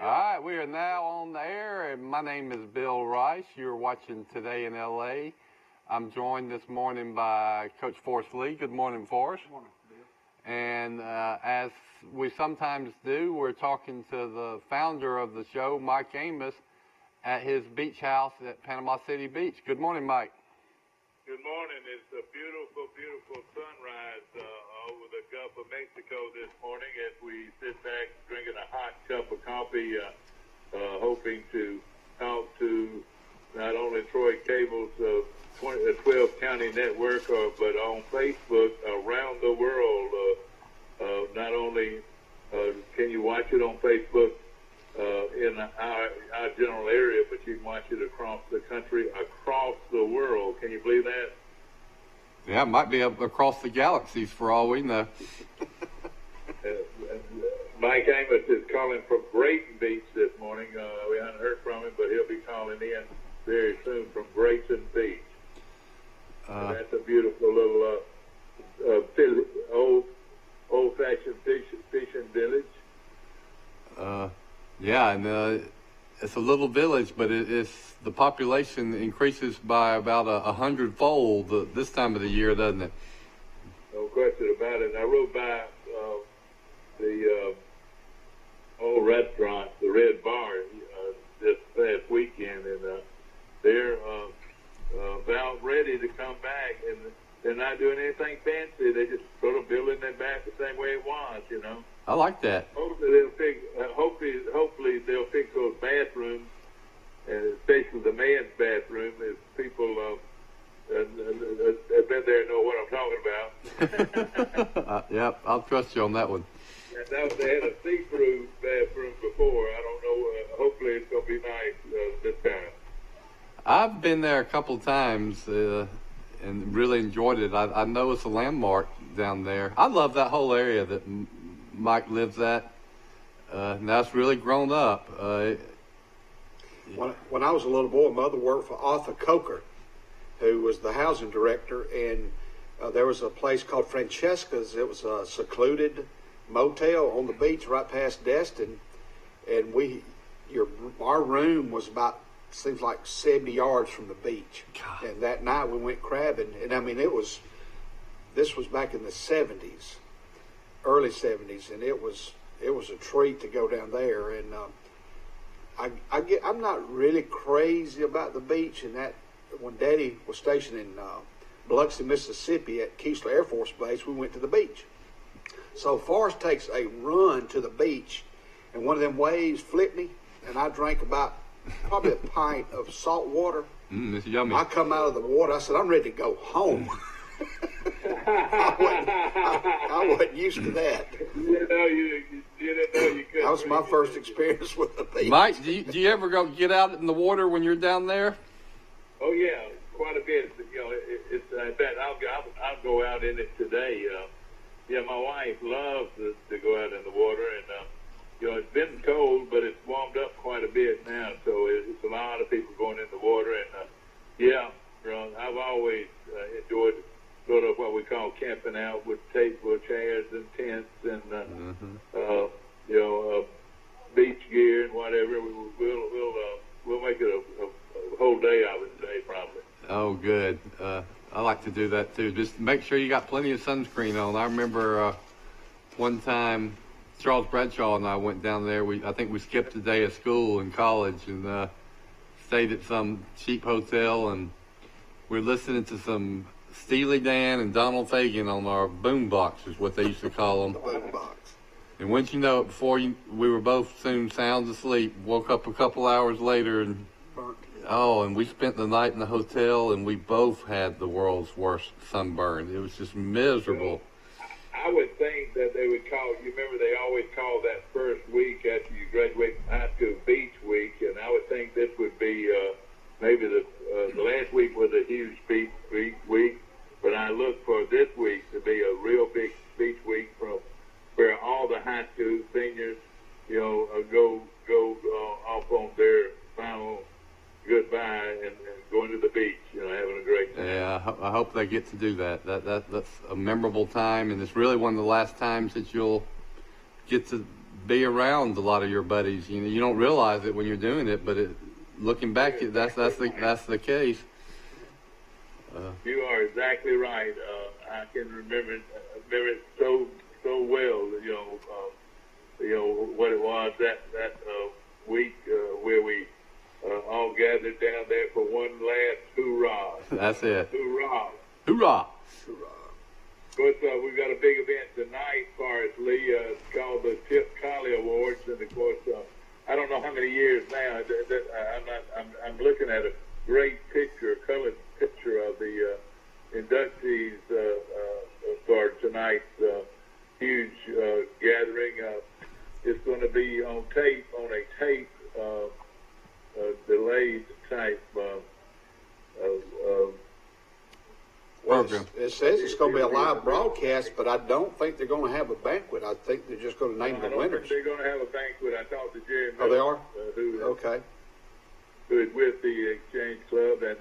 All right, we are now on the air, and my name is Bill Rice. You're watching Today in L.A. I'm joined this morning by Coach Forrest Lee. Good morning, Forrest. Good morning, Bill. And as we sometimes do, we're talking to the founder of the show, Mike Amos, at his beach house at Panama City Beach. Good morning, Mike. Good morning. It's a beautiful, beautiful sunrise over the Gulf of Mexico this morning as we sit back drinking a hot cup of coffee, hoping to talk to not only Troy Cable's 12-county network, but on Facebook around the world. Not only can you watch it on Facebook in our general area, but you can watch it across the country, across the world. Can you believe that? Yeah, it might be up across the galaxies for all we know. Mike Amos is calling from Grayson Beach this morning. We haven't heard from him, but he'll be calling in very soon from Grayson Beach. That's a beautiful little old-fashioned fishing village. Yeah, and it's a little village, but the population increases by about 100-fold this time of the year, doesn't it? No question about it. And I rode by the old restaurant, the Red Bar, this past weekend, and they're about ready to come back, and they're not doing anything fancy. They just sort of building it back the same way it was, you know. I like that. Hopefully they'll fix those bathrooms, and especially the men's bathroom. If people have been there and know what I'm talking about. Yep, I'll trust you on that one. And now they had a see-through bathroom before. I don't know. Hopefully it's going to be nice this time. I've been there a couple times and really enjoyed it. I know it's a landmark down there. I love that whole area that Mike lives at. Now it's really grown up. When I was a little boy, Mother worked for Arthur Coker, who was the housing director, and there was a place called Francesca's. It was a secluded motel on the beach right past Destin, and our room was about, seems like 70 yards from the beach. God. And that night we went crabbing, and I mean this was back in the 70s, early 70s, and it was a treat to go down there. And I'm not really crazy about the beach, and that when Daddy was stationed in Biloxi, Mississippi at Keesler Air Force Base, we went to the beach. So Forrest takes a run to the beach, and one of them waves flipped me, and I drank about probably a pint of salt water. It's yummy. I come out of the water, I said, I'm ready to go home. I wasn't used to that. You didn't know you could. That was my first experience with the beach. Mike, do you ever go get out in the water when you're down there? Oh yeah, quite a bit. You know, it's. I bet I'll go out in it today. Yeah, my wife loves to go out in the water, and you know, it's been cold, but it's warmed up quite a bit now. So it's a lot of people going in the water, and yeah, I've always enjoyed sort of what we call camping out with table chairs and tents and you know, beach gear and whatever. We'll make it a whole day, I would say, probably. Oh, good. I like to do that too. Just make sure you got plenty of sunscreen on. I remember one time Charles Bradshaw and I went down there. I think we skipped a day of school in college and stayed at some cheap hotel, and we're listening to some Steely Dan and Donald Fagen on our boom box, is what they used to call them. The boom box. And once you know it, we were both soon sound asleep. Woke up a couple hours later, and and we spent the night in the hotel, and we both had the world's worst sunburn. It was just miserable. I would think that they would call. You remember they always call that first week after you graduate from high school Beach Week, and I would think this would be maybe the last week was a huge beach week. But I look for this week to be a real big beach week from where all the high school seniors, you know, go off on their final goodbye and going to the beach, you know, having a great time. Yeah, I hope they get to do that. That's a memorable time, and it's really one of the last times that you'll get to be around a lot of your buddies. You know, you don't realize it when you're doing it, but looking back, that's the case. You are exactly right. I can remember it so well. You know what it was that week where we all gathered down there for one last hoorah. That's it. Hoorah! Hoorah! Of course, we've got a big event tonight, Forrest Lee. It's called the Chip Colley Awards, and of course, I don't know how many years now. I'm looking at a great picture, colored picture of the inductees for tonight's huge gathering. It's going to be on a tape, delayed type program. It says it's going to be a live broadcast, but I don't think they're going to have a banquet. I think they're just going to name the winners. They're going to have a banquet. I talked to Jerry. Oh, they are? Okay. Who is with the Exchange Club, and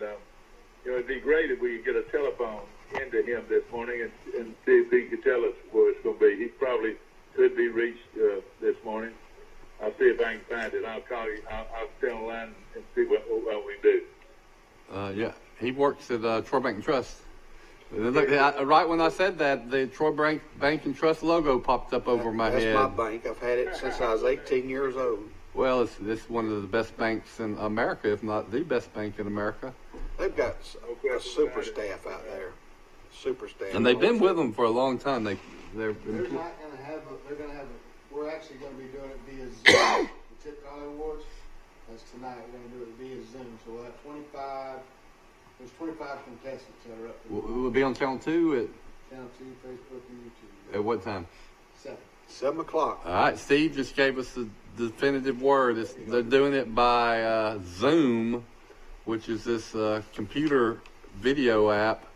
it'd be great if we could get a telephone into him this morning and see if he could tell us where it's going to be. He probably could be reached this morning. I'll see if I can find it. I'll call you. I'll stay online and see what we do. Yeah, he works at Troy Bank and Trust. Look, right when I said that, the Troy Bank and Trust logo popped up over my head. That's my bank. I've had it since I was 18 years old. Well, it's one of the best banks in America, if not the best bank in America. They've got a super staff out there. Super staff. And they've been with them for a long time. They're not going to have they're going to have we're actually going to be doing it via Zoom. The Chip Colley Awards, that's tonight. We're going to do it via Zoom. So we'll have 25, there's 25 contestants that are up there. We'll be on Channel 2 Channel 2, Facebook, and YouTube. at what time? 7 o'clock. All right, Steve just gave us the definitive word. They're doing it by Zoom, which is this computer video app,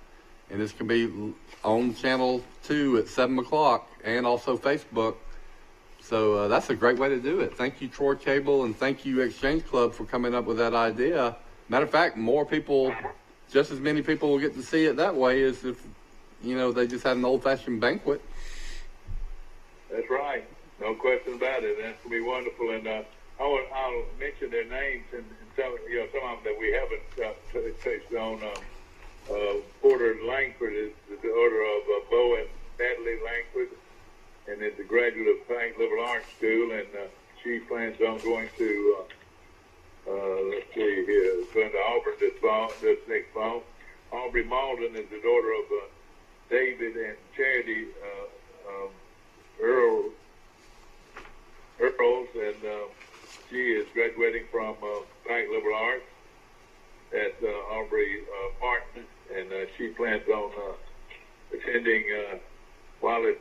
and this can be on Channel 2 at 7 o'clock and also Facebook. So that's a great way to do it. Thank you, Troy Cable, and thank you, Exchange Club, for coming up with that idea. Matter of fact, more people, just as many people will get to see it that way as if, they just had an old-fashioned banquet. That's right. No question about it. That's going to be wonderful. And I'll mention their names and some of them that we haven't touched on. Porter Langford is the daughter of Bo and Natalie Langford, and is a graduate of Pine Liberal Arts School, and she plans on going to, let's see here, going to Auburn this next fall. Aubrey Malden is the daughter of David and Charity Earls, and she is graduating from Pine Liberal Arts at Aubrey Martin, and she plans on attending Wallace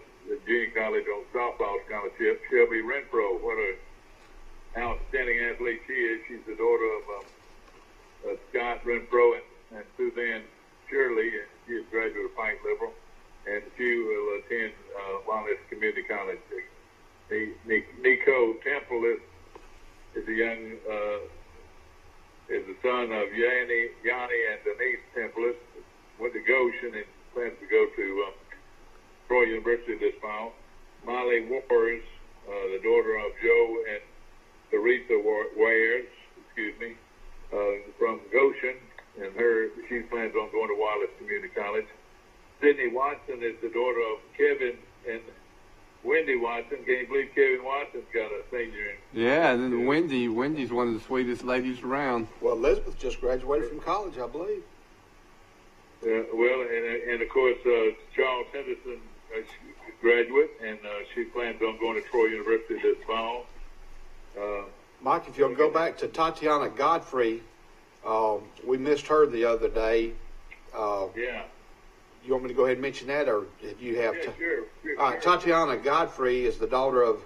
Junior College on softball scholarship. Shelby Renfro, what an outstanding athlete she is. She's the daughter of Scott Renfro and Suzanne Shirley, and she is a graduate of Pine Liberal, and she will attend Wallace Community College. Nico Temple is a young is the son of Yanni and Denise Temple. Went to Goshen and plans to go to Troy University this fall. Molly Wars, the daughter of Joe and Teresa Wares, from Goshen, and she plans on going to Wallace Community College. Sydney Watson is the daughter of Kevin and Wendy Watson. Can you believe Kevin Watson's got a senior? Yeah, and then Wendy's one of the sweetest ladies around. Well, Elizabeth just graduated from college, I believe. And of course, Charles Henderson, graduate, and she plans on going to Troy University this fall. Mike, if you'll go back to Tatiana Godfrey, we missed her the other day. Yeah. You want me to go ahead and mention that, or if you have? Yeah, sure. All right, Tatiana Godfrey is the daughter of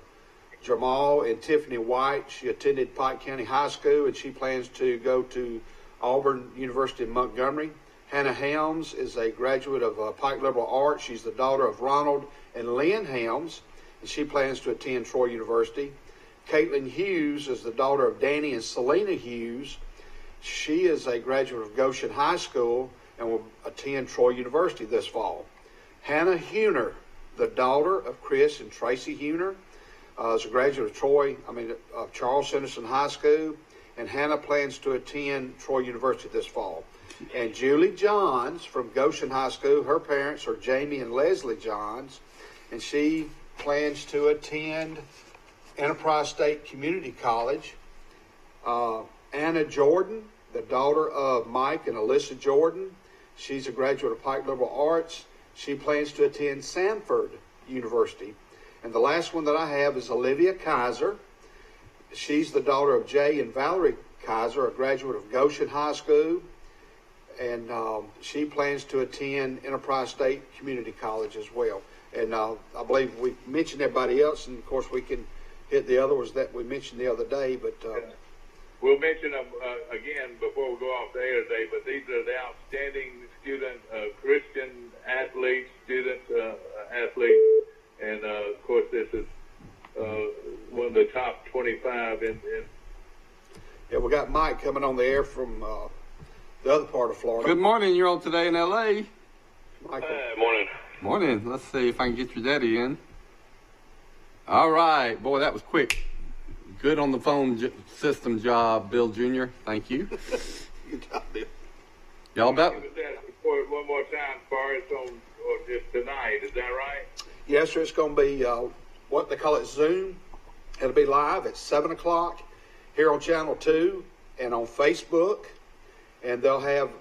Jamal and Tiffany White. She attended Pike County High School, and she plans to go to Auburn University in Montgomery. Hannah Helms is a graduate of Pike Liberal Arts. She's the daughter of Ronald and Lynn Helms, and she plans to attend Troy University. Caitlin Hughes is the daughter of Danny and Selena Hughes. She is a graduate of Goshen High School and will attend Troy University this fall. Hannah Huner, the daughter of Chris and Tracy Huner. is a graduate of Charles Henderson High School, and Hannah plans to attend Troy University this fall. And Julie Johns from Goshen High School, her parents are Jamie and Leslie Johns, and she plans to attend Enterprise State Community College. Anna Jordan, the daughter of Mike and Alyssa Jordan, she's a graduate of Pike Liberal Arts. She plans to attend Samford University. And the last one that I have is Olivia Kaiser. She's the daughter of Jay and Valerie Kaiser, a graduate of Goshen High School. And she plans to attend Enterprise State Community College as well. And I believe we mentioned everybody else, and of course we can hit the other ones that we mentioned the other day. But we'll mention them again before we go off the air today. But these are the outstanding student, Christian athletes, athletes, and of course this is one of the top 25 in. Yeah, we got Mike coming on the air from the other part of Florida. Good morning. You're on Today in L.A. Michael. Morning. Morning. Let's see if I can get your daddy in. All right. Boy, that was quick. Good on the phone system job, Bill Jr. Thank you. Good job, Bill. Y'all about... One more time, far as on just tonight. Is that right? Yes, sir. It's going to be what they call it Zoom. It'll be live at 7 o'clock here on Channel 2 and on Facebook. And they'll have,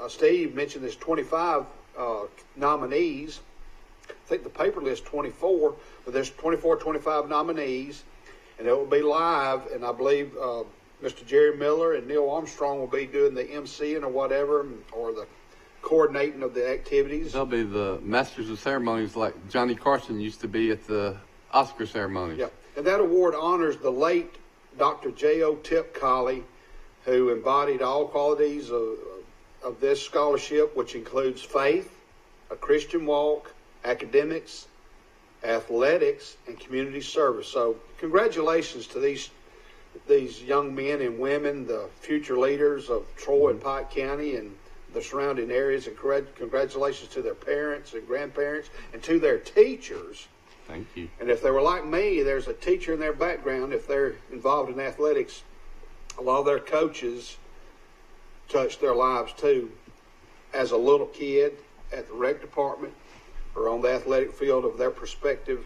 Steve mentioned there's 25 nominees. I think the paper lists 24, but there's 25 nominees. And it will be live, and I believe Mr. Jerry Miller and Neil Armstrong will be doing the emceeing or whatever, or the coordinating of the activities. They'll be the masters of ceremonies like Johnny Carson used to be at the Oscar ceremonies. Yeah, and that award honors the late Dr. J.O. Tip Colley, who embodied all qualities of this scholarship, which includes faith, a Christian walk, academics, athletics, and community service. So congratulations to these young men and women, the future leaders of Troy and Pike County and the surrounding areas, and congratulations to their parents and grandparents and to their teachers. Thank you. And if they were like me, there's a teacher in their background. If they're involved in athletics, a lot of their coaches touched their lives too as a little kid at the rec department or on the athletic field of their respective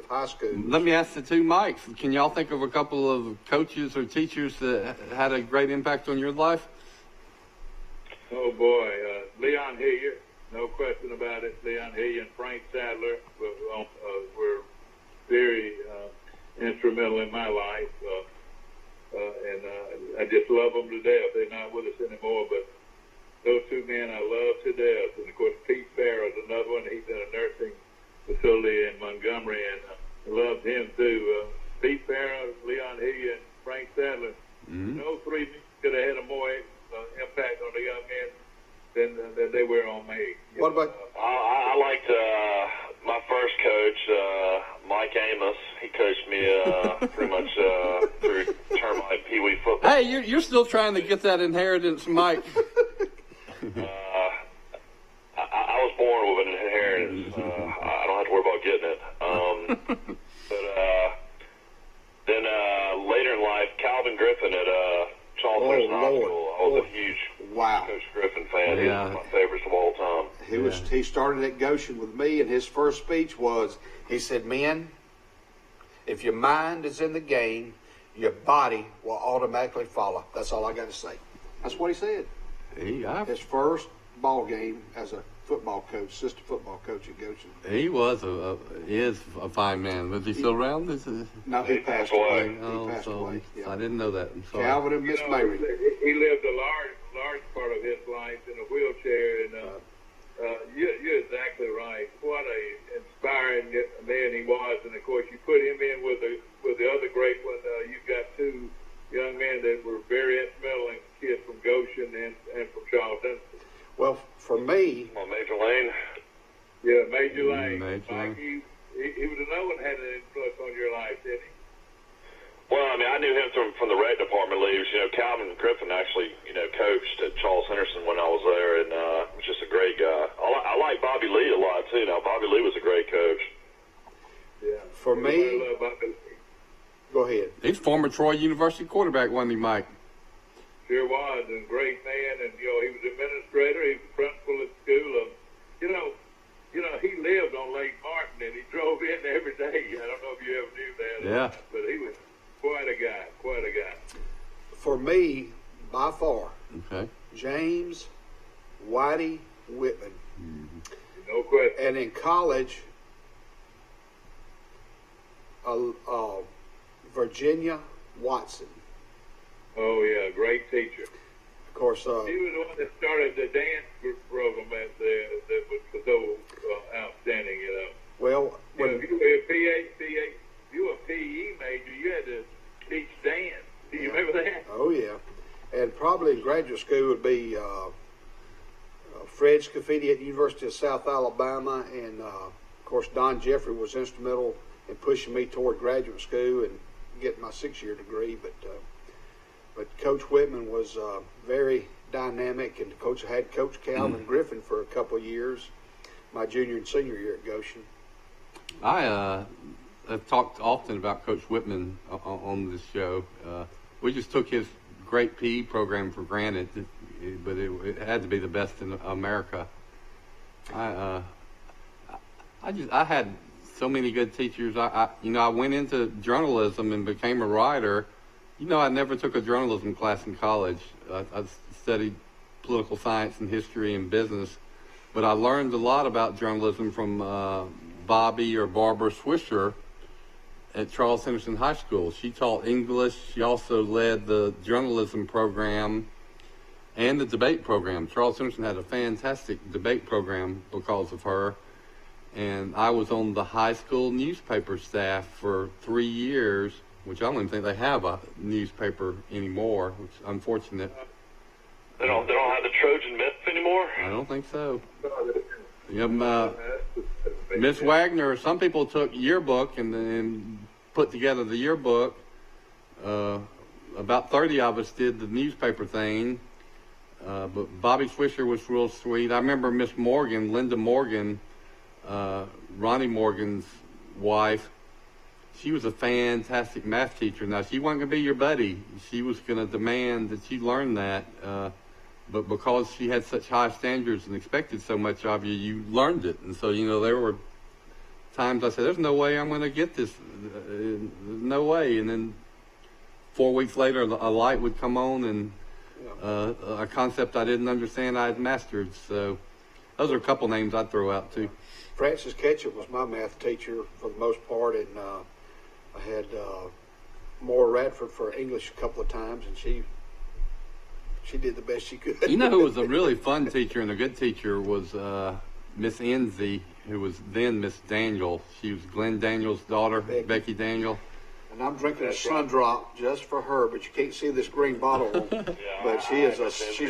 high schools. Let me ask the two Mikes. Can y'all think of a couple of coaches or teachers that had a great impact on your life? Oh boy, Leon Hillier, no question about it. Leon Hillier and Frank Sadler were very instrumental in my life, and I just love them to death. They're not with us anymore, but those two men I love to death. And of course, Pete Farrell is another one. He's in a nursing facility in Montgomery, and I loved him too. Pete Farrell, Leon Hillier, and Frank Sadler. Mm-hmm. Those three could have had a more impact on the young men than they were on me. What about? I liked my first coach, Mike Amos. He coached me pretty much through termite Pee Wee football. Hey, you're still trying to get that inheritance, Mike. I was born with an inheritance. I don't have to worry about getting it. Then later in life, Calvin Griffin at Charles Henderson Hospital. I was a huge Coach Griffin fan. He was my favorites of all time. He started at Goshen with me, and his first speech was, he said, "Men, if your mind is in the game, your body will automatically follow." That's all I got to say. That's what he said. His first ball game as a football coach, assistant football coach at Goshen. He is a fine man. Was he still around? No, he passed away. Oh, He passed away. Yeah. I didn't know that. I'm sorry. Calvin and Miss Mary. He lived a large part of his life in a wheelchair, and you're exactly right. What a inspiring man he was, and of course you put him in with the other great one. You've got two young men that were very instrumental in kids from Goshen and from Charleston. Well, for me, Major Lane. Yeah, Major Lane. Major Lane. He was another one had an influence on your life, didn't he? Well, I mean, I knew him from the rec department leaders. Calvin Griffin actually, coached at Charles Henderson when I was there, and was just a great guy. I like Bobby Lee a lot too. Now, Bobby Lee was a great coach. Yeah. For Everybody me, loved Bobby Lee. go ahead. He's former Troy University quarterback, wasn't he, Mike? Sure was, and a great man, and he was administrator, he was principal at school. He lived on Lake Martin, and he drove in every day. I don't know if you ever knew that. Yeah. But he was quite a guy. For me, by far, Okay. James Whitey Whitman. No question. And in college, Virginia Watson. Oh yeah, great teacher. Of course, He was the one that started the dance program at that was so outstanding. well, If you were a PE major, you had to teach dance. Do you remember that? oh yeah, and probably in graduate school would be Fred Scafidi at the University of South Alabama, and of course Don Jeffrey was instrumental in pushing me toward graduate school and getting my 6-year degree. But Coach Whitman was very dynamic, and I had Coach Calvin Griffin for a couple of years, my junior and senior year at Goshen. I have talked often about Coach Whitman on this show. We just took his great PE program for granted, but it had to be the best in America. I had so many good teachers. I went into journalism and became a writer. I never took a journalism class in college. I studied political science and history and business, but I learned a lot about journalism from Bobby or Barbara Swisher at Charles Henderson High School. She taught English. She also led the journalism program and the debate program. Charles Henderson had a fantastic debate program because of her. And I was on the high school newspaper staff for 3 years, which I don't even think they have a newspaper anymore, which is unfortunate. They don't have the Trojan myth anymore? I don't think so. Miss Wagner, some people took yearbook and then put together the yearbook. About 30 of us did the newspaper thing. But Bobby Swisher was real sweet. I remember Miss Morgan, Linda Morgan, Ronnie Morgan's wife. She was a fantastic math teacher. Now, she wasn't going to be your buddy. She was going to demand that you learn that. But because she had such high standards and expected so much of you, you learned it. And so, there were times I said, there's no way I'm going to get this. No way. And then 4 weeks later, a light would come on and a concept I didn't understand I had mastered. So those are a couple names I'd throw out, too. Frances Ketchum was my math teacher for the most part, and I had Maura Radford for English a couple of times, and she did the best she could. Who was a really fun teacher and a good teacher was Miss Enzi, who was then Miss Daniel. She was Glenn Daniel's daughter, Becky Daniel. And I'm drinking a Sun Drop just for her, but you can't see this green bottle. But she's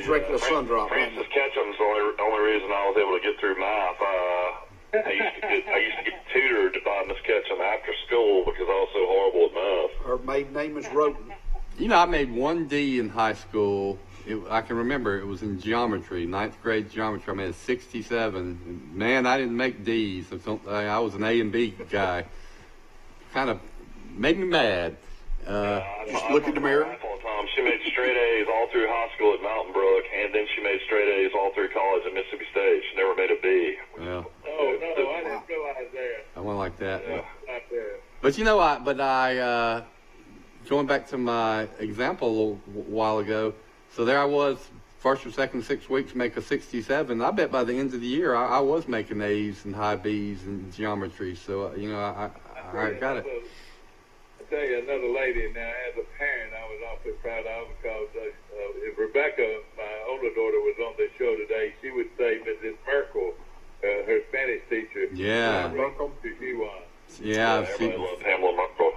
drinking a Sun Drop. Frances Ketchum's the only reason I was able to get through math. I used to get tutored by Miss Ketchum after school because I was so horrible at math. Her maiden name is Roden. I made 1 D in high school. I can remember it was in geometry, 9th grade geometry. I made a 67. Man, I didn't make D's. I was an A and B guy. Kind of made me mad. Just look in the mirror. All the time. She made straight A's all through high school at Mountain Brook, and then she made straight A's all through college at Mississippi State. She never made a B. Well, Oh no, I didn't realize that. I went like that. Yeah. Not there. But I going back to my example a little while ago. So there I was, first or second 6 weeks, make a 67. I bet by the end of the year I was making A's and high B's in geometry. So I got it. I tell you, another lady now, as a parent, I was awfully proud of because if Rebecca, my older daughter, was on the show today, she would say Mrs. Merkel, her Spanish teacher. Yeah. Merkel. She was. Yeah, Everybody loved Pamela Merkel.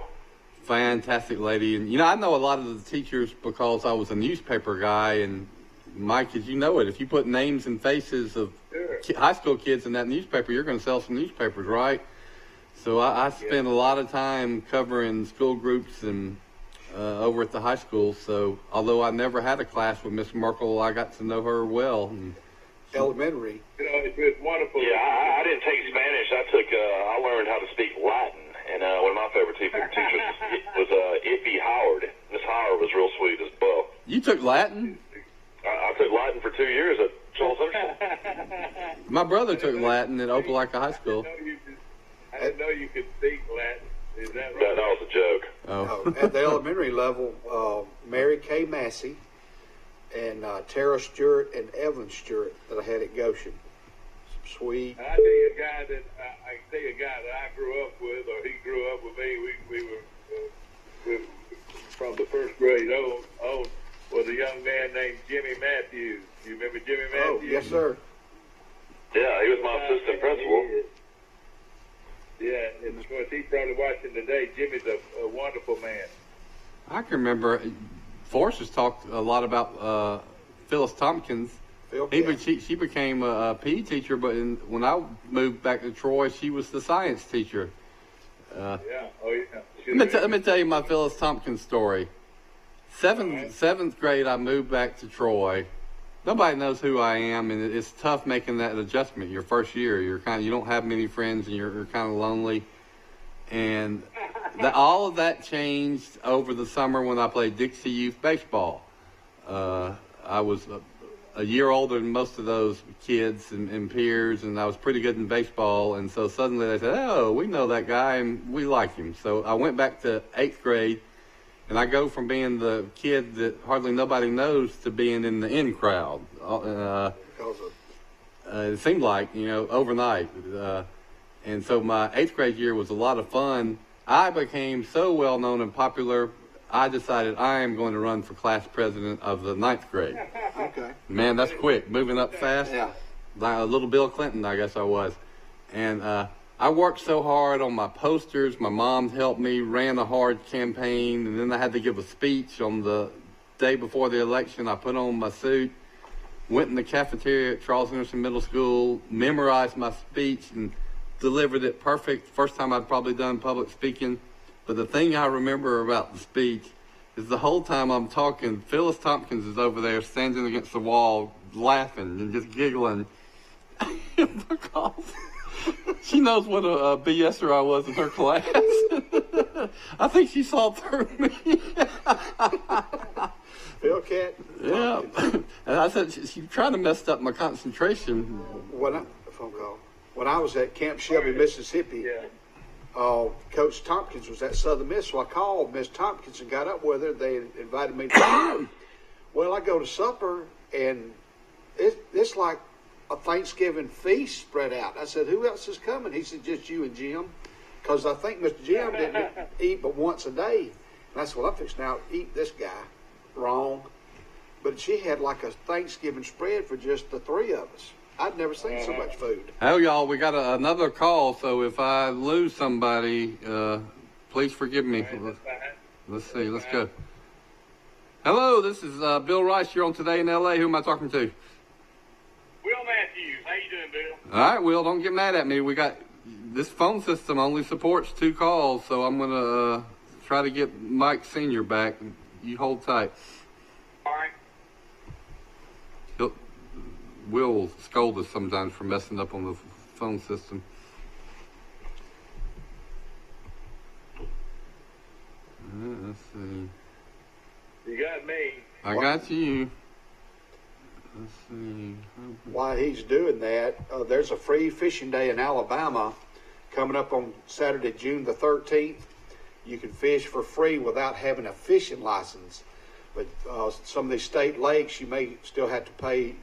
fantastic lady. And I know a lot of the teachers because I was a newspaper guy. And Mike, as you know it, if you put names and faces of high school kids in that newspaper, you're going to sell some newspapers, right? So I spent a lot of time covering school groups and over at the high school. So although I never had a class with Miss Merkel, I got to know her well. And Elementary. It's wonderful. Yeah, I didn't take Spanish. I learned how to speak Latin. And when You took Latin? I took Latin for 2 years at Charles Central. My brother took Latin at Opelika High School. I didn't know you could speak Latin. Is that right? That was a joke. Oh. At the elementary level, Mary Kay Massey and Tara Stewart and Evelyn Stewart that I had at Goshen. Some sweet. I tell you a guy that I grew up with, or he grew up with me. We were from the first grade on was a young man named Jimmy Matthews. You remember Jimmy Matthews? Oh, yes, sir. Yeah, he was my assistant principal. Yeah, and of course he's probably watching today. Jimmy's a wonderful man. I can remember Forrest has talked a lot about Phyllis Tompkins. She became a PE teacher, but when I moved back to Troy, she was the science teacher. Yeah, oh yeah. Let me tell you my Phyllis Tompkins story. Seventh grade, I moved back to Troy. Nobody knows who I am, and it's tough making that adjustment. Your first year, you don't have many friends, and you're kind of lonely. And all of that changed over the summer when I played Dixie Youth baseball. I was a year older than most of those kids and peers, and I was pretty good in baseball. And so suddenly they said, "Oh, we know that guy, and we like him." So I went back to 8th grade. And I go from being the kid that hardly nobody knows to being in the in crowd. It seemed like, overnight. And so my 8th grade year was a lot of fun. I became so well known and popular, I decided I am going to run for class president of the 9th grade. Okay. Man, that's quick. Moving up fast. Yeah. Like a little Bill Clinton, I guess I was. And I worked so hard on my posters. My mom helped me, ran a hard campaign, and then I had to give a speech on the day before the election. I put on my suit, went in the cafeteria at Charles Anderson Middle School, memorized my speech, and delivered it perfect. First time I'd probably done public speaking. But the thing I remember about the speech is the whole time I'm talking, Phyllis Tompkins is over there standing against the wall, laughing and just giggling. Because she knows what a BSer I was in her class. I think she saw through me. Phil Cat. Yeah. And I said, she tried to mess up my concentration. When I was at Camp Shelby, Mississippi, Coach Tompkins was at Southern Miss, so I called Miss Tompkins and got up with her. They invited me to supper. Well, I go to supper, and it's like a Thanksgiving feast spread out. I said, "Who else is coming?" He said, "Just you and Jim," because I think Mr. Jim didn't eat but once a day. And I said, "Well, I'm fixing to eat this guy." Wrong. But she had like a Thanksgiving spread for just the three of us. I'd never seen so much food. Oh, y'all, we got another call, so if I lose somebody, please forgive me. Let's see, let's go. Hello, this is Bill Rice. You're on Today in L.A. Who am I talking to? Will Matthews. How you doing, Bill? All right, Will, don't get mad at me. We got this phone system only supports 2 calls, so I'm going to try to get Mike Sr. back. You hold tight. All right. Will scold us sometimes for messing up on the phone system. Let's see. You got me. I got you. Let's see. While he's doing that, there's a free fishing day in Alabama coming up on Saturday, June the 13th. You can fish for free without having a fishing license. But some of these state lakes, you may still have to pay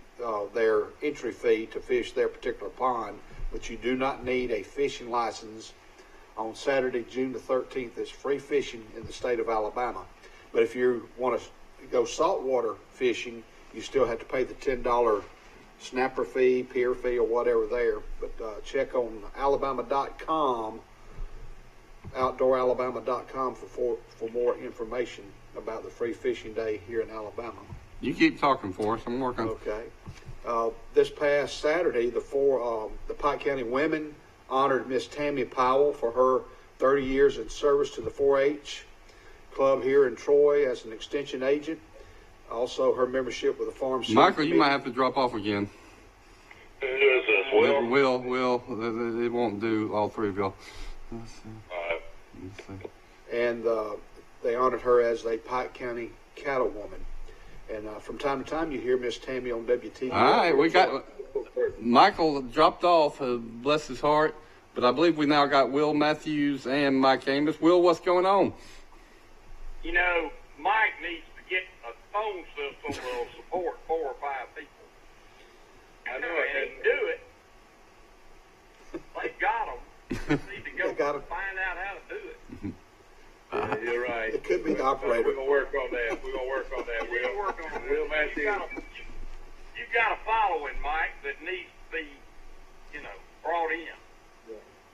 their entry fee to fish their particular pond, but you do not need a fishing license. On Saturday, June the 13th, there's free fishing in the state of Alabama. But if you want to go saltwater fishing, you still have to pay the $10 snapper fee, pier fee, or whatever there. But check on alabama.com, outdooralabama.com for more information about the free fishing day here in Alabama. You keep talking for us. I'm working. Okay. This past Saturday, the Pike County women honored Miss Tammy Powell for her 30 years in service to the 4-H club here in Troy as an extension agent. Also, her membership with the Farm City Michael, Committee. you might have to drop off again. Who is this, Will? Will. It won't do all 3 of y'all. Let's see. All right. Let's see. And they honored her as a Pike County cattlewoman. And from time to time, you hear Miss Tammy on WTV. All right, we got Michael dropped off, bless his heart, but I believe we now got Will Matthews and Mike Amos. Will, what's going on? You know, Mike needs to get a phone system that'll support 4 or 5 people. I know And he can do it. They got them. Need to go They got 'em. find out how to do it. Yeah, you're right. It could be the operator. We're gonna work on that. We're gonna work on that. We're gonna work on it. Will Matthews. You've got a following, Mike, that needs to be, brought in.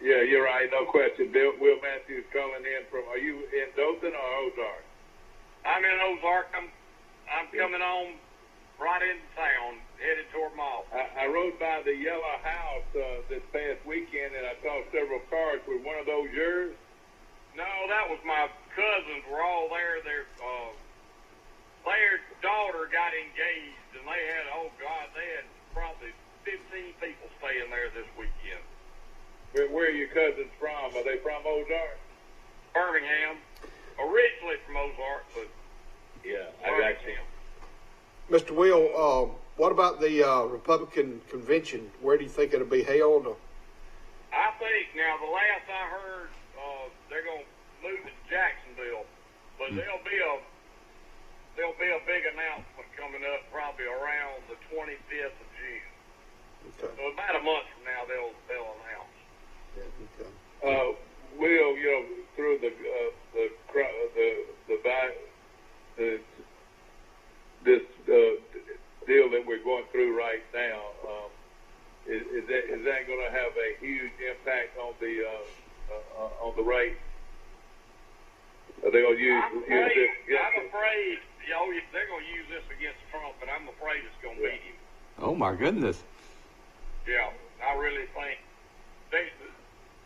Yeah, you're right. No question. Will Matthews calling in from. Are you in Dothan or Ozark? I'm in Ozark. I'm coming on right into town, headed toward my office. I rode by the yellow house this past weekend, and I saw several cars. Were one of those yours? No, that was my cousins. Were all there. Their daughter got engaged, and they had they had probably 15 people staying there this weekend. Where are your cousins from? Are they from Ozark? Birmingham, originally from Ozark, but Yeah, I got you. Mr. Will, what about the Republican convention? Where do you think it'll be held? I think now the last I heard, they're going to move it to Jacksonville, but there'll be a big announcement coming up probably around the 25th of June. Okay. So about a month from now they'll announce. Okay. Will, through this deal that we're going through right now, is that going to have a huge impact on the right? Are they going to use this? I'm afraid, they're going to use this against Trump, and I'm afraid it's going to beat him. Oh my goodness. Yeah, I really think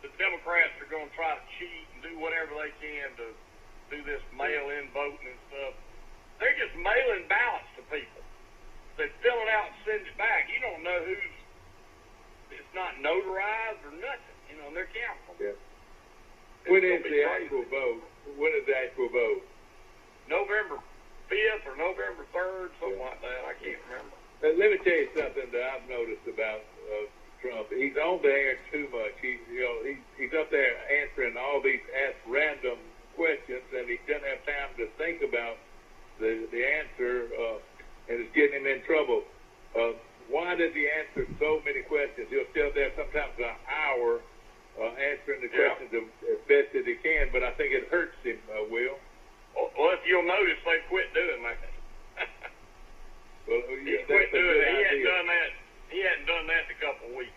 the Democrats are going to try to cheat and do whatever they can to do this mail-in voting and stuff. They're just mailing ballots to people. They fill it out and send it back. You don't know it's not notarized or nothing. And they're counting them. Yeah. When is the actual vote? When is the actual vote? November 5th or November 3rd, something like that. I can't remember. Let me tell you something that I've noticed about Trump. He's on there too much. He's up there answering all these random questions, and he doesn't have time to think about the answer, and it's getting him in trouble. Why does he answer so many questions? He'll sit there sometimes an hour answering the questions as best as he can, but I think it hurts him, Will. Well, if you'll notice, they quit doing that. Well, He quit doing it. He hadn't done that in a couple of weeks.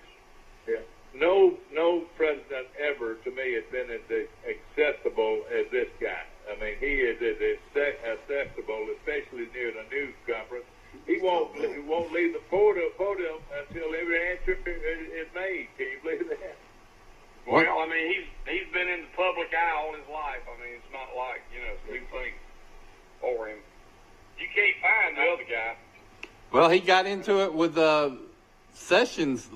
Yeah. No president ever, to me, has been as accessible as this guy. I mean, he is as accessible, especially near the news conference. He won't leave the podium until every answer is made. Can you believe that? Well, I mean, he's been in the public eye all his life. I mean, it's not like, it's a new thing for him. You can't find the other guy. Well, he got into it with Sessions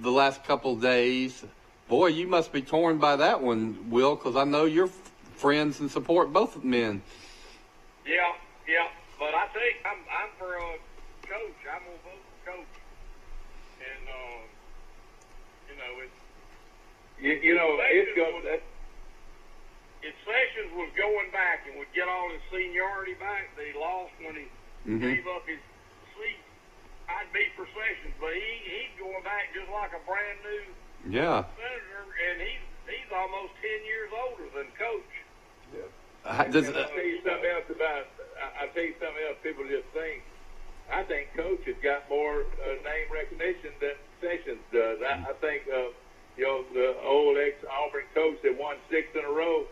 the last couple of days. Boy, you must be torn by that one, Will, because I know you're friends and support both men. Yeah. But I think I'm for Coach. I'm going to vote for Coach. And, it's going. If Sessions was going back and would get all his seniority back that he lost when he gave up his seat, I'd be for Sessions. But he's going back just like a brand new senator, and he's almost 10 years older than Coach. Yeah. I'll tell you something else people just think. I think Coach has got more name recognition than Sessions does. I think, the old ex-Auburn coach that won 6 in a row,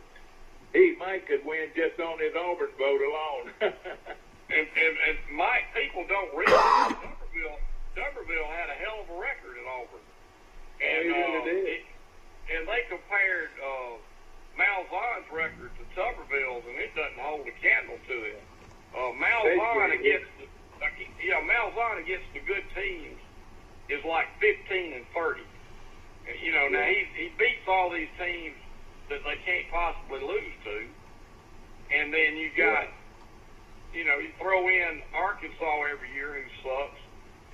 Mike could win just on his Auburn vote alone. and Mike, people don't realize Dumberville had a hell of a record at Auburn. And they compared Malzahn's record to Tuberville's, and it doesn't hold a candle to it. Malzahn against the good teams is like 15 and 30. And, now he beats all these teams that they can't possibly lose to, and then you got you know, you throw in Arkansas every year, who sucks,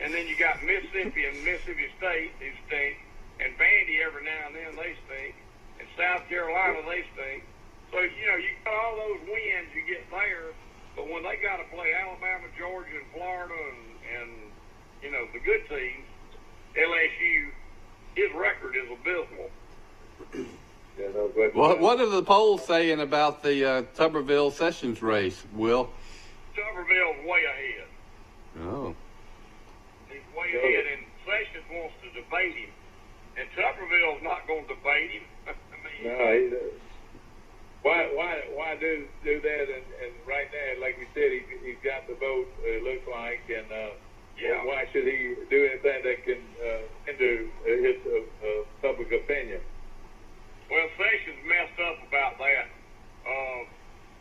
and then you got Mississippi and Mississippi State, who stink, and Vandy every now and then, they stink, and South Carolina, they stink. So, you know, you got all those wins you get there, but when they got to play Alabama, Georgia, and Florida, and you know, the good teams, LSU, his record is abysmal. Yeah, no, but, What are the polls saying about the Tuberville Sessions race, Will? Tuberville's way ahead. Oh. He's way ahead, and Sessions wants to debate him. And Tuberville's not going to debate him. I mean, no, he does. Why do that? And right now, like you said, he's got the vote. It looks like, and yeah. why should he do anything that can hinder his public opinion? Well, Sessions messed up about that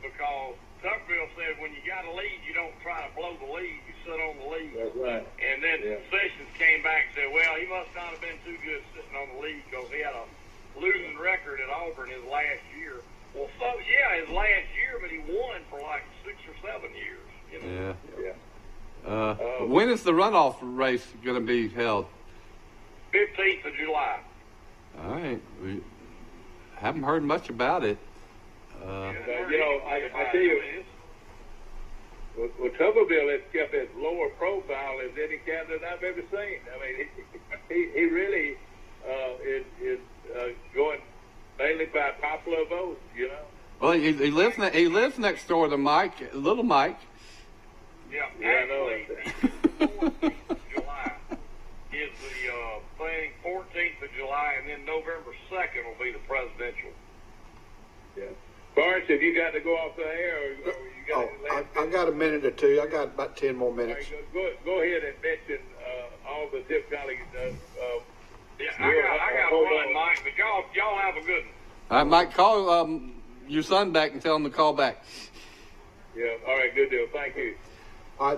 because Tuberville said when you got a lead, you don't try to blow the lead. You sit on the lead. That's right. And then Yeah. Sessions came back and said, well, he must not have been too good sitting on the lead because he had a losing record at Auburn his last year. Well, so, yeah, his last year, but he won for like 6 or 7 years. You know? Yeah. When is the runoff race going to be held? 15th of July. All right. We haven't heard much about it. You know, I tell you, well, Tuberville has kept as lower profile as any candidate I've ever seen. I mean, he really is going mainly by popular vote, you know. Well, he lives next door to Mike, little Mike. Yeah, Yeah, I know. actually, the 14th of July is the thing, 14th of July, and then November 2nd will be the presidential. Yeah. Barnes, have you got to go off the air, or you got? I got a minute or two. I got about 10 more All minutes. right, go ahead and mention all the Tip College. Yeah, I got to run, Mike, but y'all have a good one. All right, Mike, call your son back and tell him to call back. Yeah. All right. Good deal. Thank you.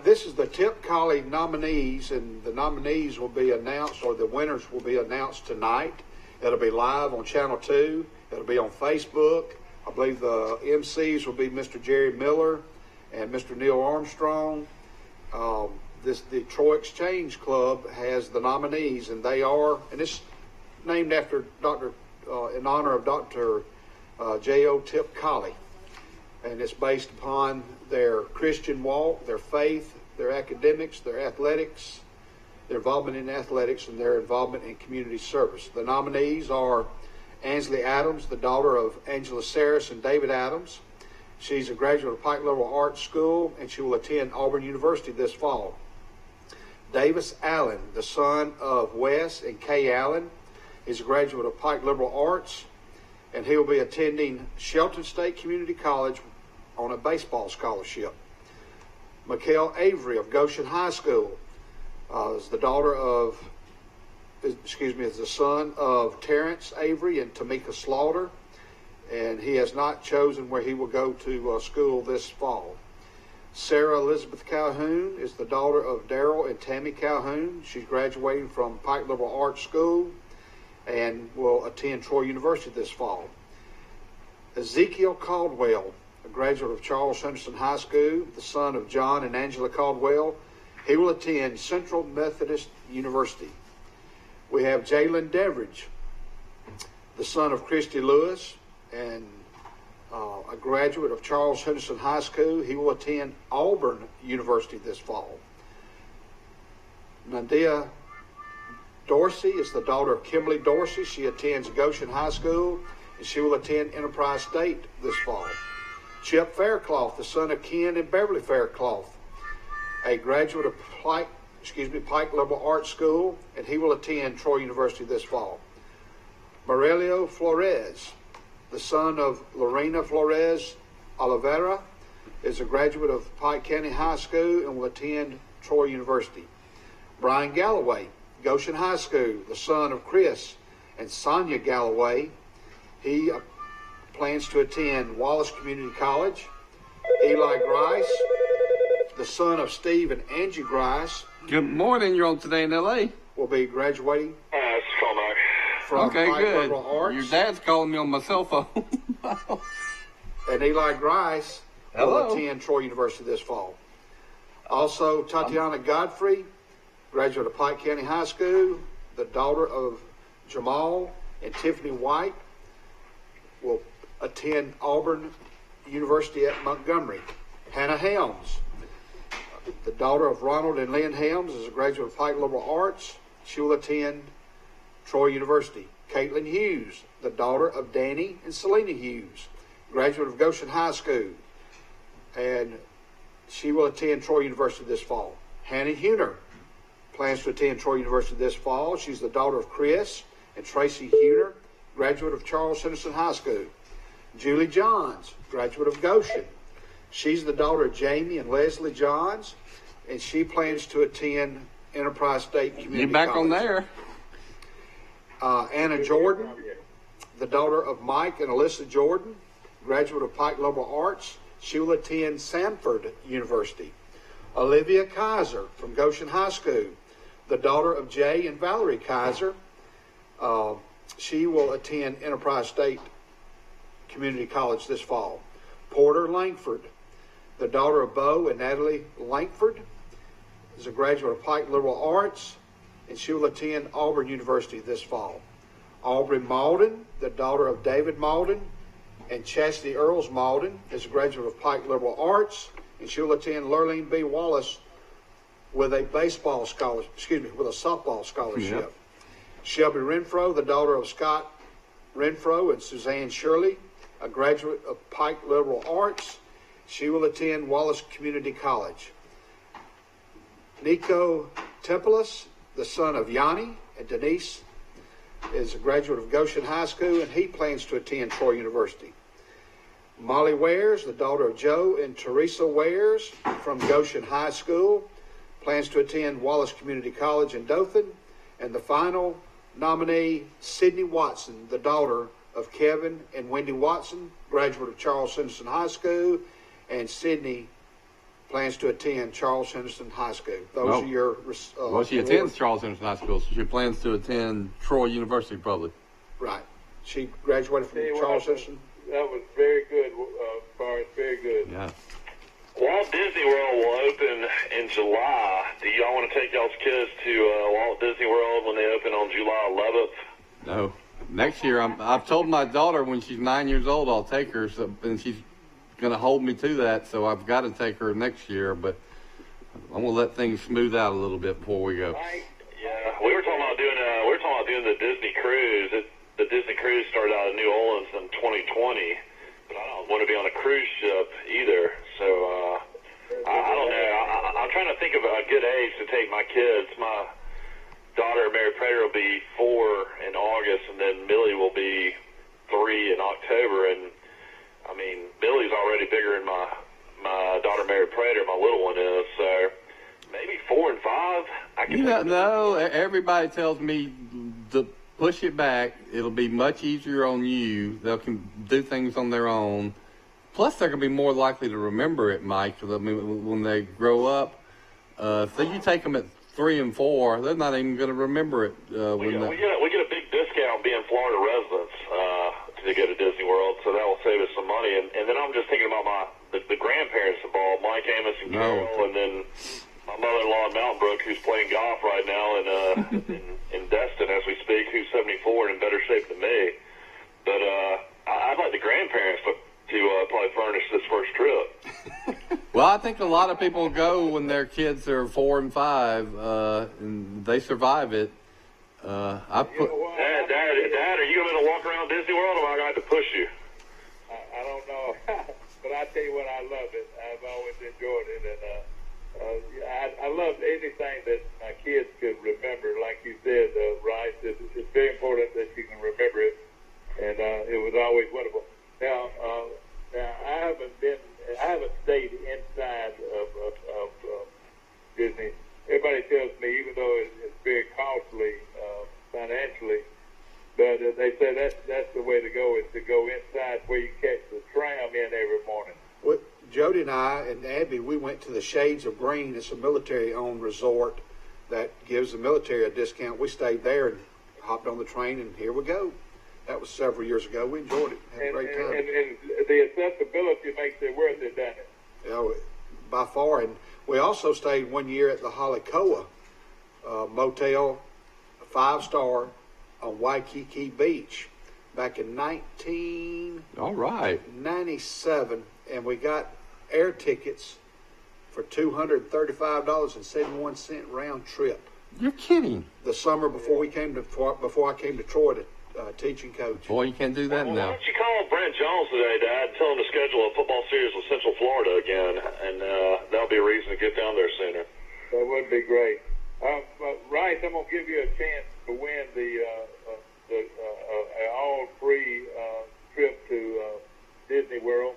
This is the Tip Collie nominees, and the nominees will be announced, or the winners will be announced tonight. It'll be live on Channel 2. It'll be on Facebook. I believe the MCs will be Mr. Jerry Miller and Mr. Neil Armstrong. The Troy Exchange Club has the nominees, and they are, and it's named after in honor of Dr. J.O. Tip Collie. And it's based upon their Christian walk, their faith, their academics, their athletics, their involvement in athletics, and their involvement in community service. The nominees are Ansley Adams, the daughter of Angela Saris and David Adams. She's a graduate of Pike Liberal Arts School, and she will attend Auburn University this fall. Davis Allen, the son of Wes and Kay Allen, is a graduate of Pike Liberal Arts, and he will be attending Shelton State Community College on a baseball scholarship. Mikhail Avery of Goshen High School is the son of Terrence Avery and Tamika Slaughter, and he has not chosen where he will go to school this fall. Sarah Elizabeth Calhoun is the daughter of Daryl and Tammy Calhoun. She's graduating from Pike Liberal Arts School and will attend Troy University this fall. Ezekiel Caldwell, a graduate of Charles Henderson High School, the son of John and Angela Caldwell. He will attend Central Methodist University. We have Jalen Deveridge, the son of Christy Lewis, and a graduate of Charles Henderson High School. He will attend Auburn University this fall. Nadia Dorsey is the daughter of Kimberly Dorsey. She attends Goshen High School, and she will attend Enterprise State this fall. Chip Faircloth, the son of Ken and Beverly Faircloth, a graduate of Pike Liberal Arts School, and he will attend Troy University this fall. Morelio Flores, the son of Lorena Flores Oliveira, is a graduate of Pike County High School and will attend Troy University. Brian Galloway, Goshen High School, the son of Chris and Sonia Galloway. He plans to attend Wallace Community College. Eli Grice, the son of Steve and Angie Grice. Good morning. You're on Today in L.A. Will be graduating It's Cormac. from Okay, Pike good. Liberal Arts. Your dad's calling me on my cell phone. And Eli Grice Hello. will attend Troy University this fall. Also, Tatiana Godfrey, graduate of Pike County High School, the daughter of Jamal and Tiffany White, will attend Auburn University at Montgomery. Hannah Helms, the daughter of Ronald and Lynn Helms, is a graduate of Pike Liberal Arts. She will attend Troy University. Caitlin Hughes, the daughter of Danny and Selena Hughes, graduate of Goshen High School, and she will attend Troy University this fall. Hannah Huner plans to attend Troy University this fall. She's the daughter of Chris and Tracy Huner, graduate of Charles Henderson High School. Julie Johns, graduate of Goshen. She's the daughter of Jamie and Leslie Johns, and she plans to attend Enterprise State Community You back College. on there? Anna Jordan, the daughter of Mike and Alyssa Jordan, graduate of Pike Liberal Arts. She will attend Samford University. Olivia Kaiser from Goshen High School, the daughter of Jay and Valerie Kaiser. She will attend Enterprise State Community College this fall. Porter Langford, the daughter of Bo and Natalie Langford, is a graduate of Pike Liberal Arts, and she will attend Auburn University this fall. Aubrey Malden, the daughter of David Malden and Chastity Earls Malden, is a graduate of Pike Liberal Arts, and she will attend Lurleen B. Wallace with a softball scholarship. Yep. Shelby Renfro, the daughter of Scott Renfro and Suzanne Shirley, a graduate of Pike Liberal Arts. She will attend Wallace Community College. Nico Tempelis, the son of Yanni and Denise, is a graduate of Goshen High School, and he plans to attend Troy University. Molly Wares, the daughter of Joe and Teresa Wares from Goshen High School, plans to attend Wallace Community College in Dothan. And the final nominee, Sydney Watson, the daughter of Kevin and Wendy Watson, graduate of Charles Henderson High School, and Sydney plans to attend Charles Henderson High School. Those are your Well, she attends Charles Henderson High School, so she plans to attend Troy University probably. Right. She graduated from Charles Henderson. That was very good, Forrest, very good. Yeah. Walt Disney World will open in July. Do y'all want to take y'all's kids to Walt Disney World when they open on July 11th? No. Next year, I've told my daughter when she's 9 years old, I'll take her, and she's going to hold me to that, so I've got to take her next year, but I'm going to let things smooth out a little bit before we go. Yeah, we were talking about doing the Disney cruise. The Disney cruise started out in New Orleans in 2020, but I don't want to be on a cruise ship either. So I don't know. I'm trying to think of a good age to take my kids. My daughter, Mary Prater, will be 4 in August, and then Millie will be 3 in October. And I mean, Millie's already bigger than my daughter, Mary Prater. My little one is. So maybe 4 and 5. No, everybody tells me to push it back. It'll be much easier on you. They can do things on their own. Plus, they're going to be more likely to remember it, Mike. I mean, when they grow up, so you take them at 3 and 4, they're not even going to remember it. We get a big discount being Florida residents to go to Disney World, so that will save us some money. And then I'm just thinking about the grandparents involved, Mike, Amos, and Carol, and then my mother-in-law in Mountain Brook, who's playing golf right now in Destin as we speak, who's 74 and in better shape than me. But I'd like the grandparents to probably furnish this first trip. Well, I think a lot of people go when their kids are 4 and 5, and they survive it. Dad, are you going to walk around Disney World, or am I going to have to push you? I don't know, but I tell you what, I love it. I've always enjoyed it, and I love anything that my kids could remember. Like you said, Rice, it's very important that you can remember it, and it was always wonderful. Now I haven't stayed inside of Disney. Everybody tells me, even though it's very costly financially, but they say that's the way to go, is to go inside where you catch the tram in every morning. Well, Jody and I and Abby, we went to the Shades of Green. It's a military-owned resort that gives the military a discount. We stayed there and hopped on the train, and here we go. That was several years ago. We enjoyed it. Had a great time. And the accessibility makes it worth it, doesn't it? by far. And we also stayed 1 year at the Halekoa Motel, a 5-star on Waikiki Beach back in 1997, and we got air tickets for $235.71 round trip. You're kidding. The summer before I came to Troy to teaching coach. Boy, you can't do that Well, now. why don't you call Brent Jones today, Dad, and tell him to schedule a football series with Central Florida again, and that'll be a reason to get down there sooner. That would be great. Rice, I'm gonna give you a chance to win the all-free trip to Disney World.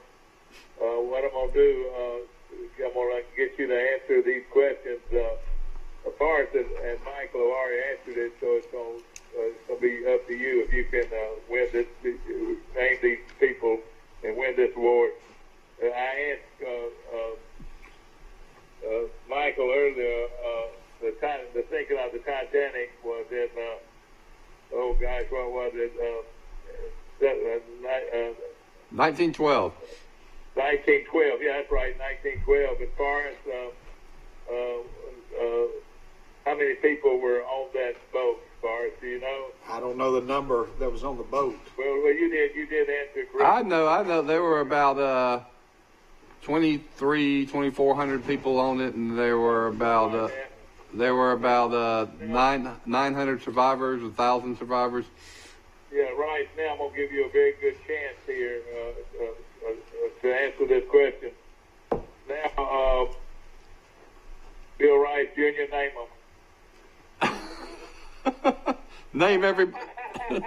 What I'm gonna do, I'm gonna get you to answer these questions. Forrest and Michael have already answered it, so it's gonna be up to you if you can win this, name these people and win this award. I asked Michael earlier. The thinking of the Titanic was in, oh gosh, what was it? 1912. 1912. Yeah, that's right, 1912. As far as how many people were on that boat, as far as do you know? I don't know the number that was on the boat. Well, you did answer correctly. I know. There were about 2,400 people on it, and there were about 900 survivors, 1,000 survivors. Yeah, right. Now I'm gonna give you a very good chance here to answer this question. Now, Bill Rice Jr., name them. Name every. Wait a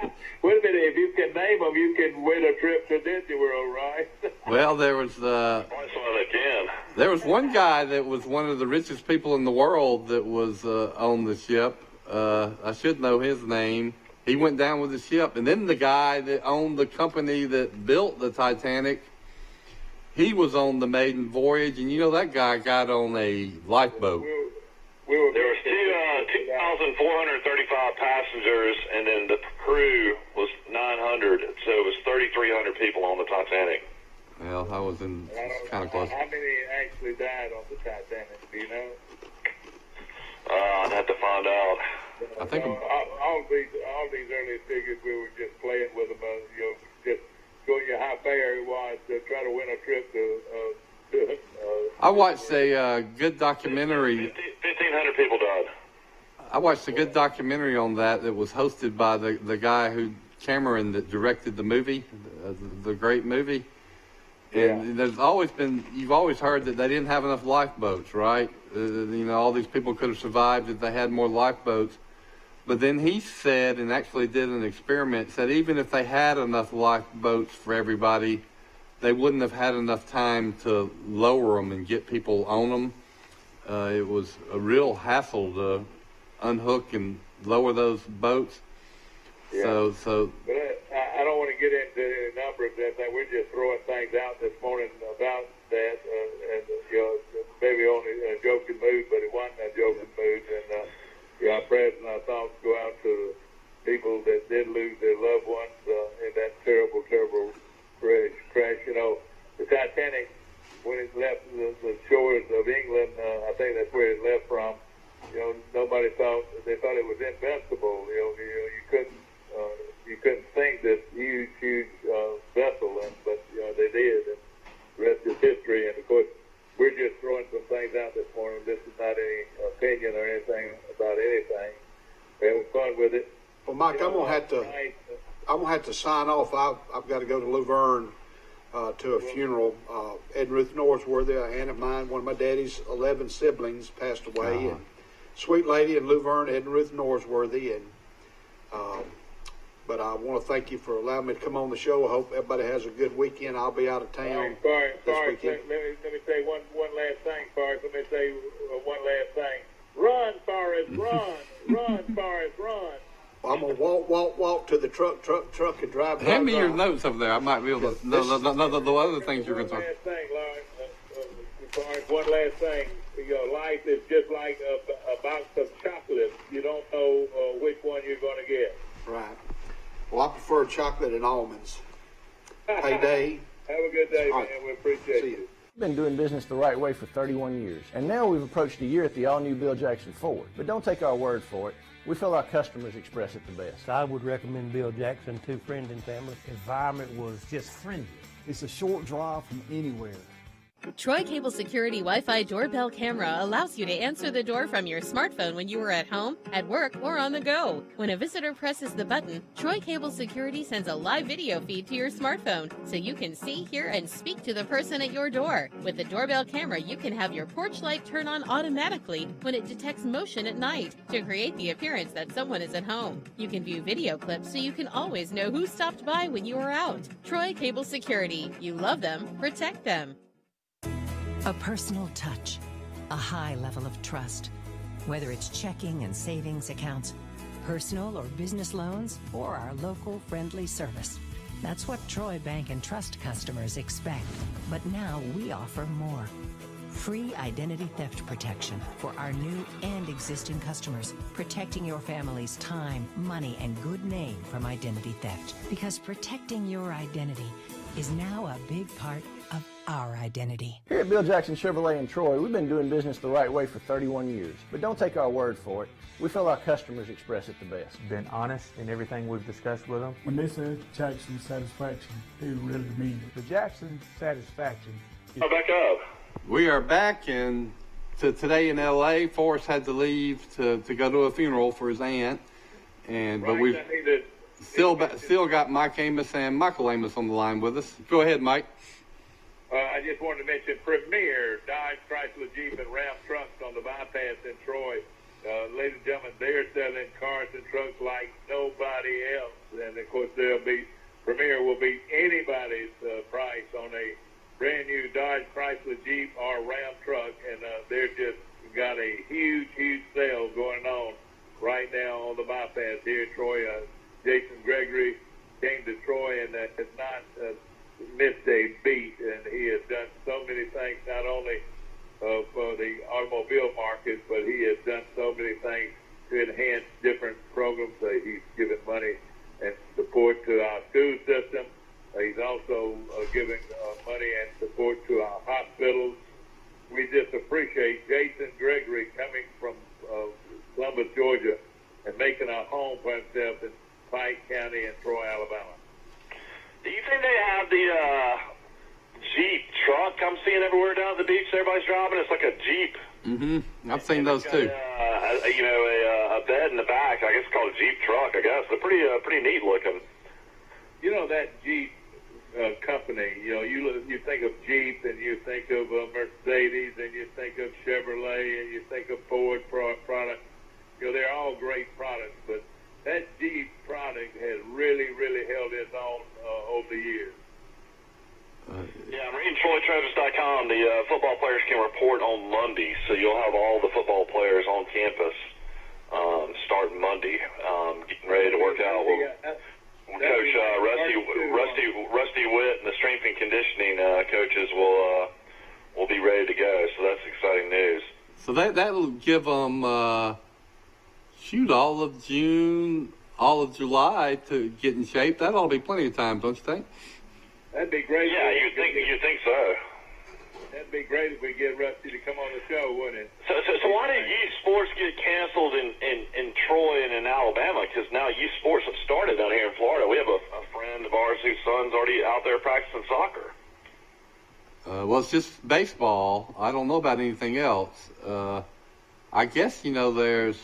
minute. If you can name them, you can win a trip to Disney World, right? Well, there was Only someone that can. there was one guy that was one of the richest people in the world that was on the ship. I should know his name. He went down with the ship, and then the guy that owned the company that built the Titanic, he was on the maiden voyage, and you know that guy got on a lifeboat. There There was 2,435 passengers, and then the crew was 900, so it was 3,300 people on the Titanic. Well, I was kind of close. How many actually died on the Titanic? Do you know? I'd have to find out. I think all these early figures we were just playing with them, just showing you how fair it was to try to win a trip to. I watched a good documentary. 1,500 people died. I watched a good documentary on that was hosted by the guy Cameron that directed the movie, the great movie. And you've always heard that they didn't have enough lifeboats, right? All these people could have survived if they had more lifeboats. But then he said, and actually did an experiment, said even if they had enough lifeboats for everybody, they wouldn't have had enough time to lower them and get people on them. It was a real hassle to unhook and lower those boats. Yeah. So. But I don't want to get into any numbers. We're just throwing things out this morning about that, and maybe only in a joking mood, but it wasn't a joking mood. And our prayers and our thoughts go out to the people that did lose their loved ones in that terrible, terrible crash. The Titanic, when it left the shores of England, I think that's where it left from. Nobody thought it was invincible. You couldn't sink this huge vessel, but they did. And the rest is history. And of course, we're just throwing some things out this morning. This is not any opinion or anything about anything. We're having fun with it. Well, Mike, I'm gonna have to sign off. I've got to go to Luverne to a funeral. Ed and Ruth Norsworthy, a aunt of mine, one of my daddy's 11 siblings, passed away. And sweet lady in Luverne, Ed and Ruth Norsworthy, and but I want to thank you for allowing me to come on the show. I hope everybody has a good weekend. I'll be out of town Forrest, this weekend. let me say one last thing, Forrest. Let me say one last thing. Run, Forrest, run. Run, Forrest, run. Well, I'm going to walk to the truck, and drive. Hand me your notes over there. I might be able to know the other things you're going to talk about. One last thing, Lawrence. Forrest, one last thing. Life is just like a box of chocolates. You don't know which one you're going to get. Right. Well, I prefer chocolate and almonds. Payday. Have a good day, All man. right. We appreciate See you. you. Been doing business the right way for 31 years, and now we've approached a year at the all-new Bill Jackson Ford. But don't take our word for it. We feel our customers express it the best. I would recommend Bill Jackson to friends and family. Environment was just friendly. It's a short drive from anywhere. Troy Cable Security Wi-Fi doorbell camera allows you to answer the door from your smartphone when you are at home, at work, or on the go. When a visitor presses the button, Troy Cable Security sends a live video feed to your smartphone so you can see, hear, and speak to the person at your door. With the doorbell camera, you can have your porch light turn on automatically when it detects motion at night to create the appearance that someone is at home. You can view video clips so you can always know who stopped by when you are out. Troy Cable Security. You love them, protect them. A personal touch, a high level of trust. Whether it's checking and savings accounts, personal or business loans, or our local friendly service. That's what Troy Bank and Trust customers expect. But now we offer more. Free identity theft protection for our new and existing customers, protecting your family's time, money, and good name from identity theft. Because protecting your identity is now a big part of our identity. Here at Bill Jackson Chevrolet in Troy, we've been doing business the right way for 31 years. But don't take our word for it. We feel our customers express it the best. Been honest in everything we've discussed with them. When they say Jackson Satisfaction, they really mean it. The Jackson Satisfaction. Back up. We are back, and today in L.A., Forrest had to leave to go to a funeral for his aunt, but we've still got Mike Amos and Michael Amos on the line with us. Go ahead, Mike. I just wanted to mention Premier Dodge, Chrysler, Jeep, and Ram trucks on the bypass in Troy. Ladies and gentlemen, they're selling cars and trucks like nobody else, and of course Premier will beat anybody's price on a brand new Dodge, Chrysler, Jeep, or Ram truck, and they're just got a huge sale going on right now on the bypass here in Troy. Jason Gregory came to Troy and has not missed a beat, and he has done so many things, not only for the automobile market, but he has done so many things to enhance different programs. He's given money and support to our school system. He's also giving money and support to our hospitals. We just appreciate Jason Gregory coming from Columbus, Georgia, and making a home for himself in Pike County and Troy, Alabama. Do you think they have the Jeep truck I'm seeing everywhere down at the beach? Everybody's driving. It's like a Jeep. Mm-hmm. I've seen those too. A bed in the back. I guess it's called a Jeep truck. I guess they're pretty neat looking. You know that Jeep company. You think of Jeep and you think of Mercedes and you think of Chevrolet and you think of Ford products. They're all great products, but that Jeep product has really held its own over the years. Yeah, I'm reading TroyTreasures.com. The football players can report on Monday, so you'll have all the football players on campus starting Monday, getting ready to work out. Coach Rusty Witt and the strength and conditioning coaches will be ready to go. So that's exciting news. So that'll give them all of June, all of July to get in shape. That ought to be plenty of time, don't you think? That'd be great. Yeah, you think so. That'd be great if we get Rusty to come on the show, wouldn't it? So why did youth sports get canceled in Troy and in Alabama? Because now youth sports have started down here in Florida. We have a friend of ours whose son's already out there practicing soccer. Well, it's just baseball. I don't know about anything else. I guess, there's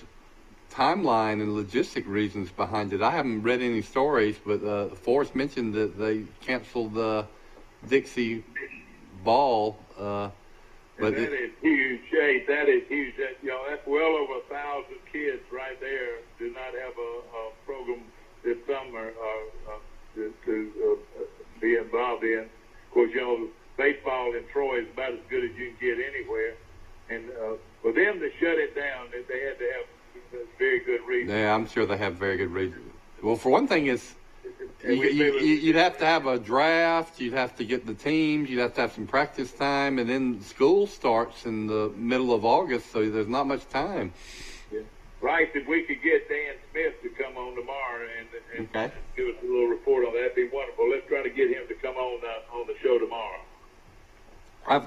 timeline and logistic reasons behind it. I haven't read any stories, but Forrest mentioned that they canceled the Dixie Ball. But that is huge. Hey, that is huge. That's well over 1,000 kids right there do not have a program this summer to be involved in. Of course, baseball in Troy is about as good as you can get anywhere. And for them to shut it down, they had to have very good reasons. Yeah, I'm sure they have very good reasons. Well, for one thing, you'd have to have a draft, you'd have to get the teams, you'd have to have some practice time, and then school starts in the middle of August, so there's not much time. Yeah. Right, if we could get Dan Smith to come on tomorrow and give us a little report on that, that'd be wonderful. Let's try to get him to come on the show tomorrow.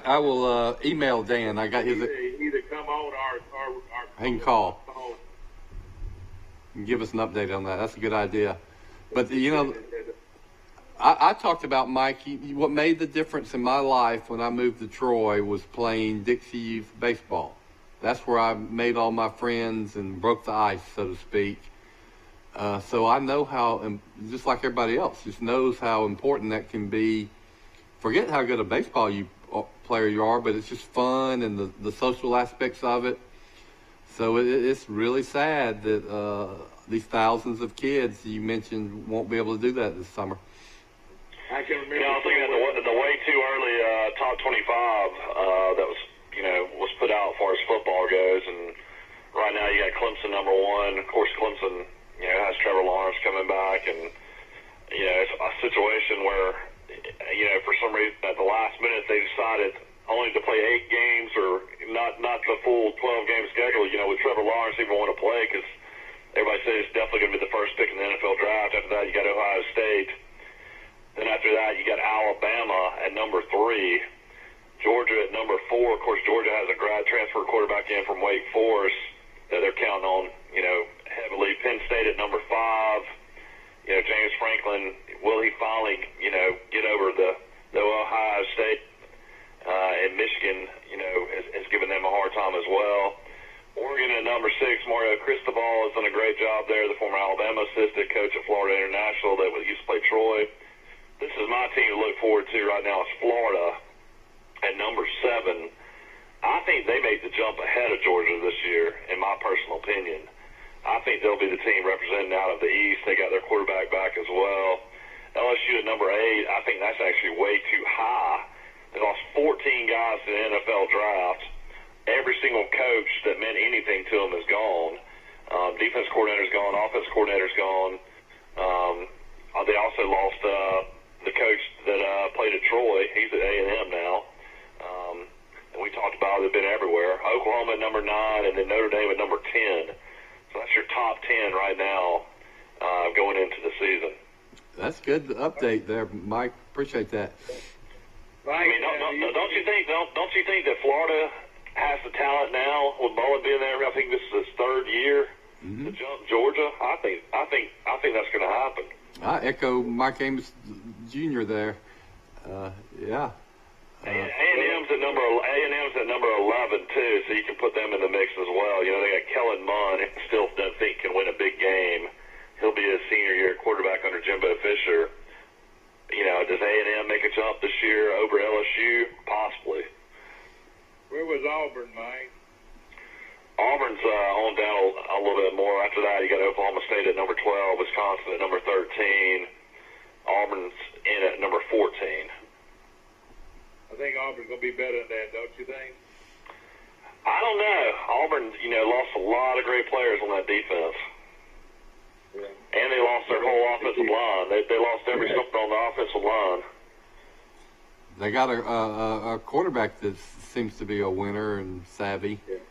I will email Dan. I got his. Either come on or I can call. And give us an update on that. That's a good idea. But I talked about Mike. What made the difference in my life when I moved to Troy was playing Dixie Youth baseball. That's where I made all my friends and broke the ice, so to speak. So I know how, just like everybody else, just knows how important that can be. Forget how good a baseball player you are, but it's just fun and the social aspects of it. So it's really sad that these thousands of kids you mentioned won't be able to do that this summer. I can remember. I was looking at the way too early top 25 that was put out as far as football goes, and right now you got Clemson number 1. Of course, Clemson has Trevor Lawrence coming back, and it's a situation where for some reason at the last minute they decided only to play 8 games or not the full 12-game schedule. With Trevor Lawrence even want to play because everybody says it's definitely going to be the first pick in the NFL draft. After that, you got Ohio State. Then after that, you got Alabama at number 3. Georgia at number 4. Of course, Georgia has a grad transfer quarterback in from Wake Forest that they're counting on, heavily. Penn State at number 5. James Franklin, will he finally, get over the Ohio State and Michigan, has given them a hard time as well. Oregon at number 6, Mario Cristobal has done a great job there, the former Alabama assistant coach at Florida International that used to play Troy. This is my team to look forward to right now. It's Florida at number 7. I think they made the jump ahead of Georgia this year, in my personal opinion. I think they'll be the team representing out of the East. They got their quarterback back as well. LSU at number 8, I think that's actually way too high. They lost 14 guys in the NFL draft. Every single coach that meant anything to them is gone. Defense coordinator's gone. Offense coordinator's gone. They also lost the coach that played at Troy. He's at A&M now. And we talked about it, they've been everywhere. Oklahoma at number 9, and then Notre Dame at number 10. So that's your top 10 right now going into the season. That's good update there, Mike. Appreciate that. I mean, don't you think that Florida has the talent now with Mullen being there? I think this is his 3rd year to jump Georgia. I think that's going to happen. I echo Mike Amos Jr. there. Yeah. A&M's at number 11 too, so you can put them in the mix as well. They got Kellen Mond, still don't think can win a big game. He'll be his senior year quarterback under Jimbo Fisher. Does A&M make a jump this year over LSU? Possibly. Where was Auburn, Mike? Auburn's on down a little bit more. After that, you got Oklahoma State at number 12, Wisconsin at number 13. Auburn's in at number 14. I think Auburn's going to be better than that, don't you think? I don't know. Auburn, lost a lot of great players on that defense. Yeah. And they lost their whole offensive line. They lost every something on the offensive line. They got a quarterback that seems to be a winner and savvy. Yeah.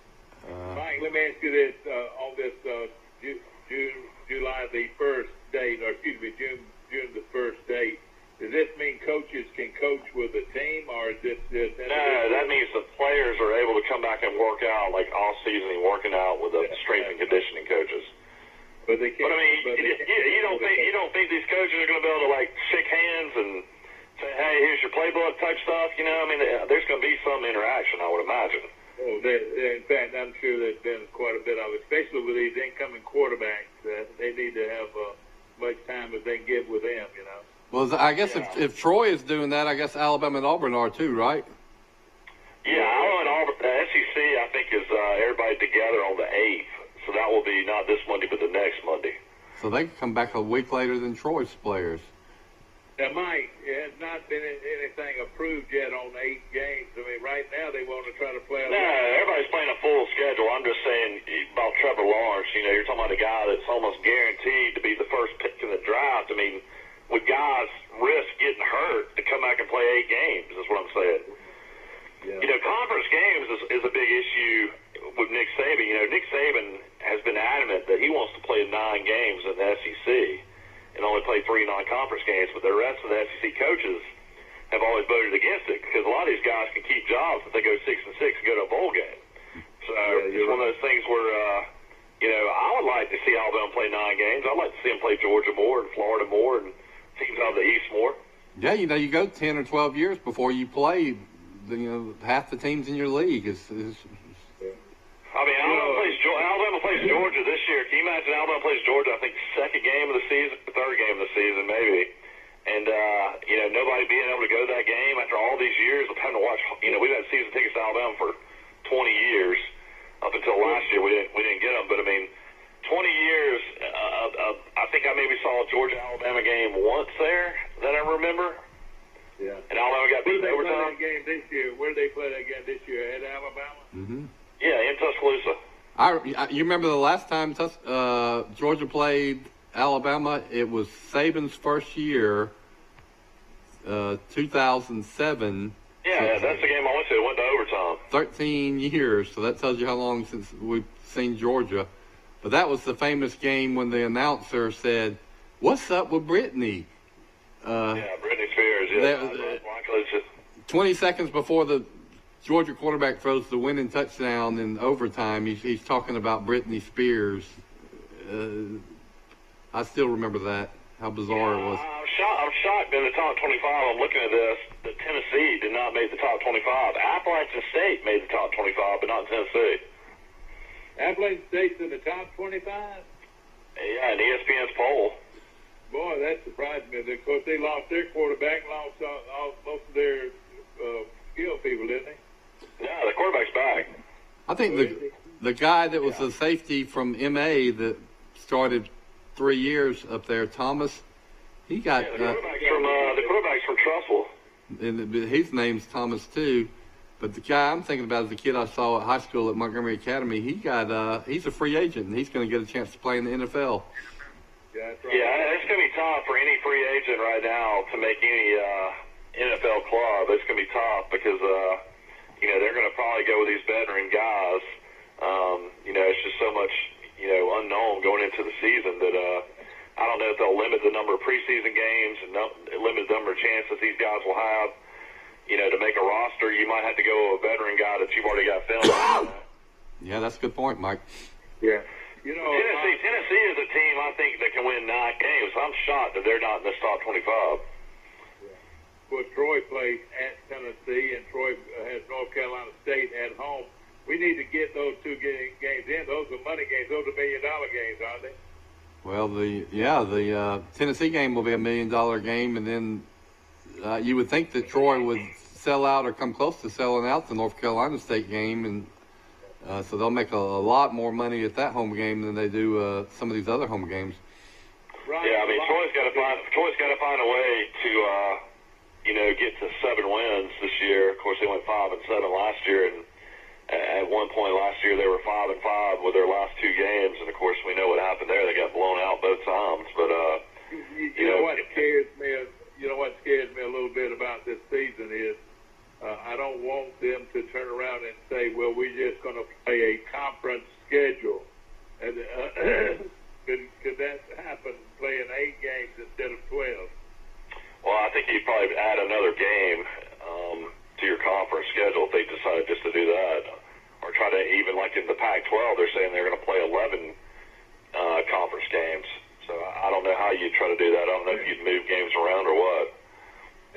Mike, let me ask you this. On this July the 1st date, or excuse me, June the 1st date, does this mean coaches can coach with a team, or is this just... No, that means the players are able to come back and work out like all season, working out with the strength and conditioning coaches. But they can't. But I mean, you don't think these coaches are going to be able to like shake hands and say, "Hey, here's your playbook" type stuff? I mean, there's going to be some interaction, I would imagine. Oh, in fact, I'm sure there's been quite a bit of it, especially with these incoming quarterbacks. They need to have much time as they can get with them. Well, I guess if Troy is doing that, I guess Alabama and Auburn are too, right? Yeah, Alabama and Auburn. The SEC, I think, is everybody together on the 8th. So that will be not this Monday, but the next Monday. So they can come back a week later than Troy's players. Now, Mike, it has not been anything approved yet on 8 games. I mean, right now they want to try to play. No, everybody's playing a full schedule. I'm just saying about Trevor Lawrence. You're talking about a guy that's almost guaranteed to be the first pick in the draft. I mean, would guys risk getting hurt to come back and play 8 games? Is what I'm saying. Yeah. Conference games is a big issue with Nick Saban. Nick Saban has been adamant that he wants to play 9 games in the SEC and only play 3 non-conference games, but the rest of the SEC coaches have always voted against optimistic because a lot of these guys can keep jobs if they go 6-6 and go to a bowl game. So it's one of those things where, I would like to see Alabama play 9 games. I'd like to see them play Georgia more and Florida more and teams out of the East more. Yeah, you go 10 or 12 years before you play, half the teams in your league. I mean, Alabama plays Georgia this year. Can you imagine Alabama plays Georgia, I think, second game of the season, third game of the season, maybe. And, nobody being able to go to that game after all these years of having to watch, we've had season tickets to Alabama for 20 years. Up until last year, we didn't get them. But, 20 years, I think I maybe saw a Georgia-Alabama game once there that I remember. Yeah. And Alabama got beat in overtime. Where did they play that game this year? Where did they play that game this year? At Alabama? Mm-hmm. Yeah, in Tuscaloosa. You remember the last time Georgia played Alabama? It was Saban's first year, 2007. Yeah, that's the game I went to. It went to overtime. 13 years, so that tells you how long since we've seen Georgia. But that was the famous game when the announcer said, "What's up with Brittany?" Britney Spears. Yeah, 20 seconds before the Georgia quarterback throws the winning touchdown in overtime, he's talking about Britney Spears. I still remember that, how bizarre it was. I'm shocked in the top 25. I'm looking at this. That Tennessee did not make the top 25. Appalachian State made the top 25, but not Tennessee. Appalachian State's in the top 25? Yeah, in ESPN's poll. Boy, that surprised me. Of course, they lost their quarterback, lost most of their skill people, didn't they? Yeah, the quarterback's back. I think the guy that was the safety from MA that started 3 years up there, Thomas, he got the quarterback's from Trussell. And his name's Thomas too. But the guy I'm thinking about is the kid I saw at high school at Montgomery Academy. He's a free agent, and he's going to get a chance to play in the NFL. Yeah, that's right. Yeah, it's going to be tough for any free agent right now to make any NFL club. It's going to be tough because, they're going to probably go with these veteran guys. It's just so much, unknown going into the season that I don't know if they'll limit the number of preseason games and limit the number of chances these guys will have. To make a roster, you might have to go with a veteran guy that you've already got filmed. Yeah, that's a good point, Mike. Yeah. Tennessee is a team I think that can win 9 games. I'm shocked that they're not in this top 25. Well, Troy plays at Tennessee, and Troy has North Carolina State at home. We need to get those 2 games in. Those are money games. Those are $1 million games, aren't they? Well, the Tennessee game will be $1 million game, and then you would think that Troy would sell out or come close to selling out the North Carolina State game, and so they'll make a lot more money at that home game than they do some of these other home games. Right. Yeah, Troy's got to find a way to get to 7 wins this year. Of course, they went 5-7 last year, and at one point last year they were 5-5 with their last 2 games, and of course we know what happened there. They got blown out both times. But you know what scares me? You know what scares me a little bit about this season is I don't want them to turn around and say, "Well, we're just going to play a conference schedule." And could that happen? Playing 8 games instead of 12? Well, I think you'd probably add another game to your conference schedule if they decided just to do that, or try to even like in the Pac-12, they're saying they're going to play 11 conference games. So I don't know how you'd try to do that. I don't know if you'd move games around or what.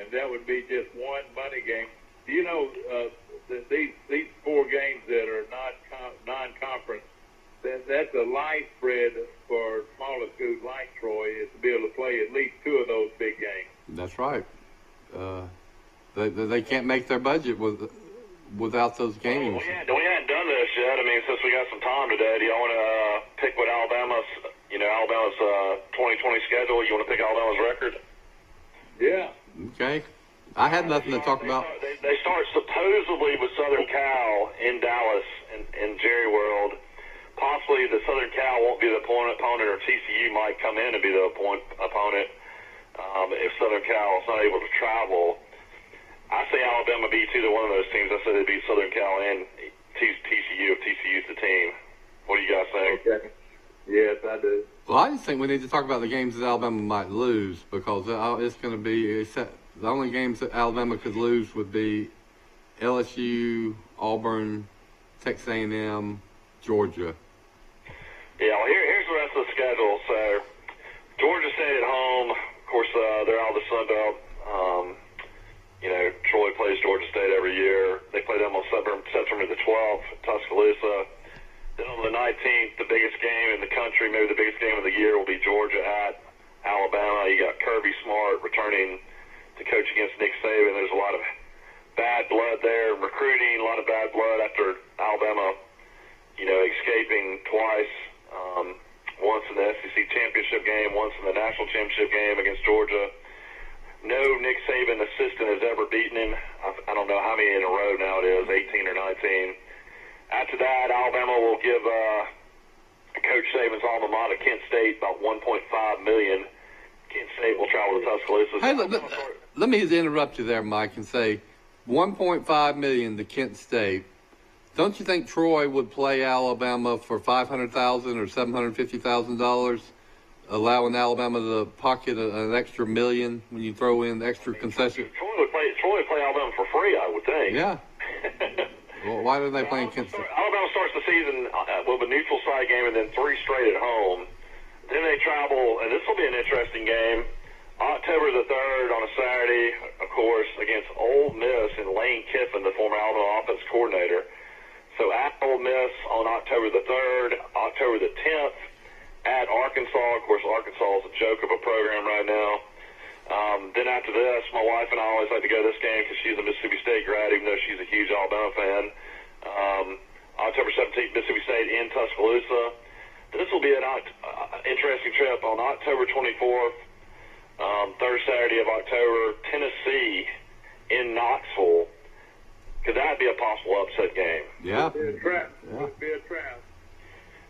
And that would be just one money game. Do you know that these 4 games that are not non-conference, that's a light spread for smaller schools like Troy is to be able to play at least 2 of those big games. That's right. They can't make their budget without those games. We hadn't done this yet. Since we got some time today, do y'all want to pick what Alabama's 2020 schedule? You want to pick Alabama's record? Yeah. Okay. I had nothing to talk about. They start supposedly with Southern Cal in Dallas in Jerry World. Possibly the Southern Cal won't be the opponent, or TCU might come in and be the opponent if Southern Cal is not able to travel. I say Alabama beats either one of those teams. I say they beat Southern Cal and TCU if TCU's the team. What do you guys think? Okay. Yes, I do. Well, I just think we need to talk about the games that Alabama might lose because it's going to be The only games that Alabama could lose would be LSU, Auburn, Texas A&M, Georgia. Yeah, well, here's the rest of the schedule. So, Georgia State at home. Of course, they're out of the Sun Belt. Troy plays Georgia State every year. They play them on September the 12th, Tuscaloosa. Then on the 19th, the biggest game in the country, maybe the biggest game of the year, will be Georgia at Alabama. You got Kirby Smart returning to coach against Nick Saban. There's a lot of bad blood there, recruiting, a lot of bad blood after Alabama, escaping twice, once in the SEC championship game, once in the national championship game against Georgia. No Nick Saban assistant has ever beaten him. I don't know how many in a row now it is, 18 or 19. After that, Alabama will give Coach Saban's alma mater, Kent State, about $1.5 million. Kent State will travel to Tuscaloosa. Hey, let me interrupt you there, Mike, and say $1.5 million to Kent State. Don't you think Troy would play Alabama for $500,000 or $750,000, allowing Alabama to pocket an extra $1 million when you throw in extra concession? Troy would play Alabama for free, I would think. Yeah. Well, why didn't they play in Kent State? Alabama starts the season with a neutral site game and then 3 straight at home. Then they travel, and this will be an interesting game, October the 3rd on a Saturday, of course, against Ole Miss and Lane Kiffin, the former Alabama offense coordinator. So at Ole Miss on October the 3rd, October the 10th at Arkansas. Of course, Arkansas is a joke of a program right now. Then after this, my wife and I always like to go to this game because she's a Mississippi State grad, even though she's a huge Alabama fan. October 17th, Mississippi State in Tuscaloosa. This will be an interesting trip on October 24th, third Saturday of October, Tennessee in Knoxville. Could that be a possible upset game? Yeah. Would be a trap. Would be a trap.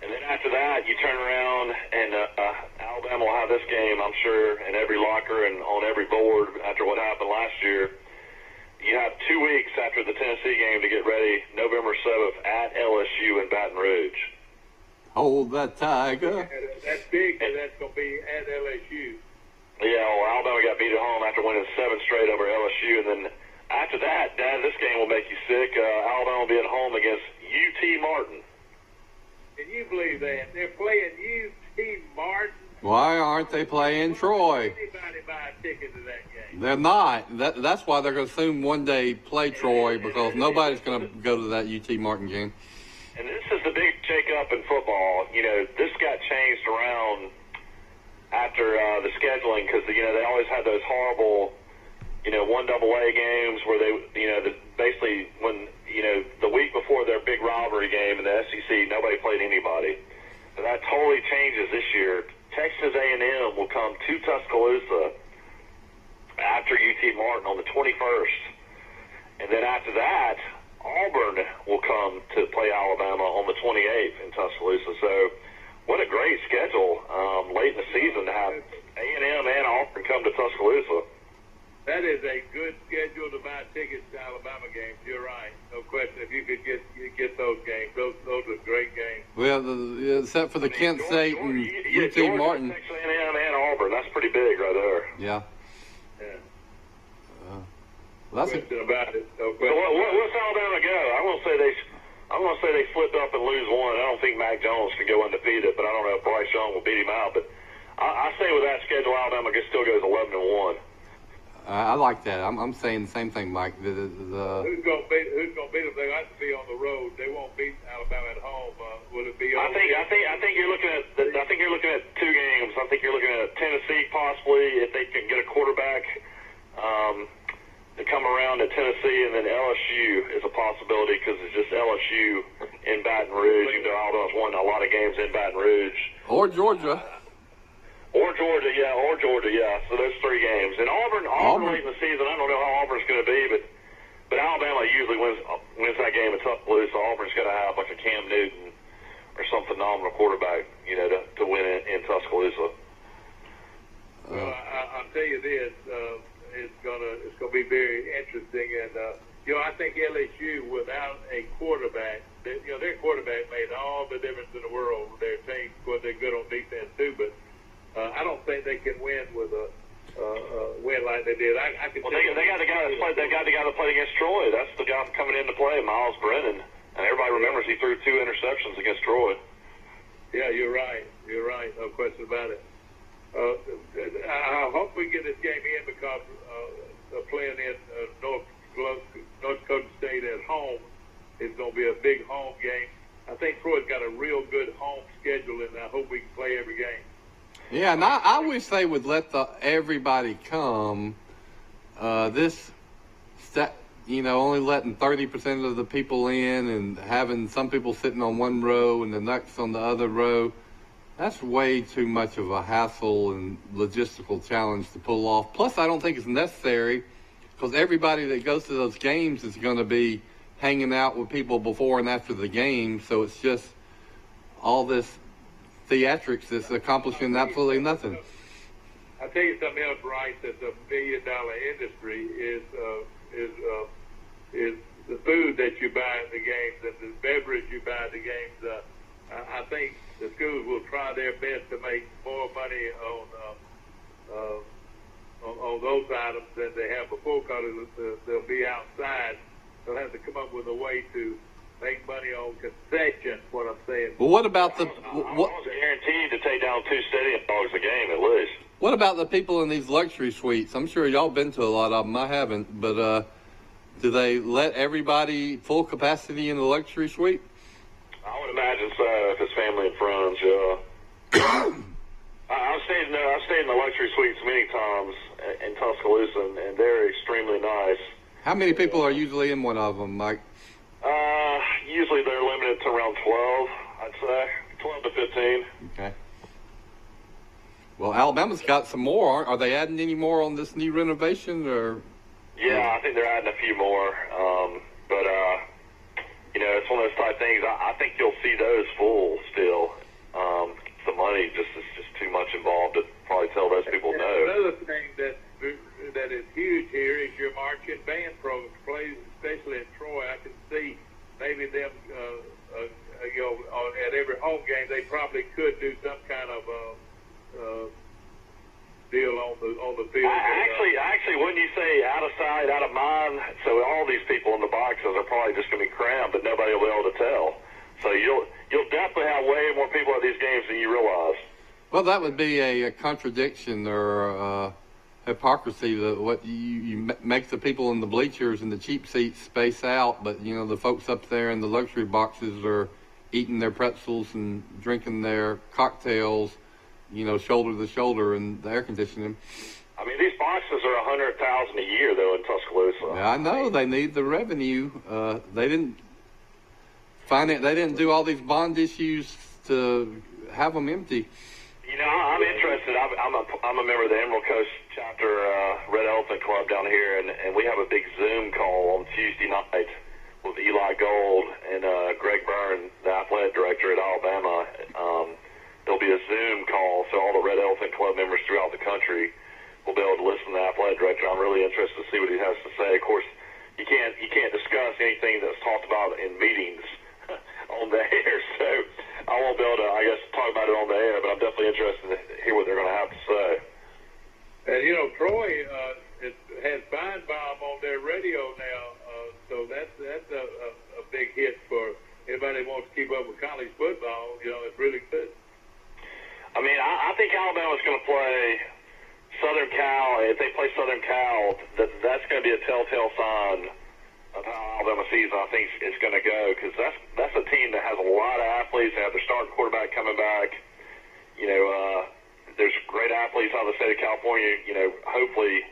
And then after that, you turn around and Alabama will have this game, I'm sure, in every locker and on every board after what happened last year. You have 2 weeks after the Tennessee game to get ready, November 7th at LSU in Baton Rouge. Hold that tiger. That's big, and that's going to be at LSU. Yeah, well, Alabama got beat at home after winning 7 straight over LSU, and then after that, Dad, this game will make you sick. Alabama will be at home against UT Martin. Can you believe that? They're playing UT Martin. Why aren't they playing Troy? Anybody buy a ticket to that game? They're not. That's why they're going to soon one day play Troy, because nobody's going to go to that UT Martin game. And this is the big shake-up in football. This got changed around after the scheduling because, they always had those horrible, 1AA games where they, basically when, the week before their big rivalry game in the SEC, nobody played anybody. So that totally changes this year. Texas A&M will come to Tuscaloosa after UT Martin on the 21st. And then after that, Auburn will come to play Alabama on the 28th in Tuscaloosa. So what a great schedule late in the season to have A&M and Auburn come to Tuscaloosa. That is a good schedule to buy tickets to Alabama games. You're right. No question. If you could get those games, those are great games. Well, except for the Kent State and UT Georgia, Martin. Texas A&M and Auburn. That's pretty big right there. Yeah. Yeah. Well, that's question about it. No So question. what's Alabama go? I'm gonna say they flip up and lose one. I don't think Mac Jones can go undefeated, but I don't know if Bryce Young will beat him out. But I say with that schedule, Alabama still goes 11-1. I like that. I'm saying the same thing, Mike. Who's gonna beat them? They have to be on the road. They won't beat Alabama at home. Will it be? I think you're looking at 2 games. I think you're looking at Tennessee possibly if they can get a quarterback to come around to Tennessee, and then LSU is a possibility because it's just LSU in Baton Rouge. Even though Alabama's won a lot of games in Baton Rouge. Or Georgia. Or Georgia, yeah. So those 3 games. And Auburn late in the season, I don't know how Auburn's going to be, but Alabama usually wins that game in Tuscaloosa. Auburn's going to have like a Cam Newton or some phenomenal quarterback, to win in Tuscaloosa. Well, I'll tell you this, it's gonna be very interesting, and I think LSU without a quarterback, their quarterback made all the difference in the world with their team. Of course, they're good on defense too, but I don't think they can win with a win like they did. I could. Well, they got the guy that played against Troy. That's the guy coming into play, Miles Brennan, and everybody remembers he threw 2 interceptions against Troy. Yeah, you're right. You're right. No question about it. I hope we get this game in because playing in North Dakota State at home is going to be a big home game. I think Troy's got a real good home schedule, and I hope we can play every game. Yeah, and I wish they would let everybody come. Only letting 30% of the people in and having some people sitting on one row and the next on the other row, that's way too much of a hassle and logistical challenge to pull off. Plus, I don't think it's necessary because everybody that goes to those games is going to be hanging out with people before and after the game, so it's just all this theatrics that's accomplishing absolutely nothing. I'll tell you something else, Rice, that's $1 billion industry is the food that you buy at the games and the beverage you buy at the games. I think the schools will try their best to make more money on those items than they have before because they'll be outside. They'll have to come up with a way to make money on concessions, what I'm saying. Well, what about I was guaranteed to take down 2 stadium dogs a game at least. What about the people in these luxury suites? I'm sure y'all been to a lot of them. I haven't, but do they let everybody full capacity in the luxury suite? I would imagine so if it's family and friends. I've stayed in the luxury suites many times in Tuscaloosa, and they're extremely nice. How many people are usually in one of them, Mike? Usually they're limited to around 12, I'd say. 12 to 15. Okay. Well, Alabama's got some more. Are they adding any more on this new renovation? Or? Yeah, I think they're adding a few more. But it's one of those type things. I think you'll see those full still. The money is just too much involved to probably tell those people no. Another thing that is huge here is your marching band program, especially in Troy. I can see maybe them, at every home game, they probably could do some kind of deal on the field. Actually, wouldn't you say out of sight, out of mind? So all these people in the boxes are probably just going to be crammed, but nobody will be able to tell. So you'll definitely have way more people at these games than you realize. Well, that would be a contradiction or hypocrisy. What you make the people in the bleachers and the cheap seats space out, but the folks up there in the luxury boxes are eating their pretzels and drinking their cocktails, shoulder to shoulder in the air conditioning. I mean, these boxes are $100,000 a year though in Tuscaloosa. Yeah, I know they need the revenue. They didn't do all these bond issues to have them empty. I'm interested. I'm a member of the Emerald Coast chapter, Red Elephant Club down here, and we have a big Zoom call on Tuesday night with Eli Gold and Greg Byrne, the athletic director at Alabama. There'll be a Zoom call, so all the Red Elephant Club members throughout the country will be able to listen to the athletic director. I'm really interested to see what he has to say. Of course, you can't discuss anything that's talked about in meetings on the air, so I won't be able to, talk about it on the air, but I'm definitely interested to hear what they're going to have to say. And, Troy has Feinbaum on their radio now, so that's a big hit for anybody who wants to keep up with college football. It's really good. I mean, I think Alabama's going to play Southern Cal. If they play Southern Cal, that's going to be a telltale sign of how Alabama season I think it's going to go, because that's a team that has a lot of athletes. They have their starting quarterback coming back. There's great athletes out of the state of California. Hopefully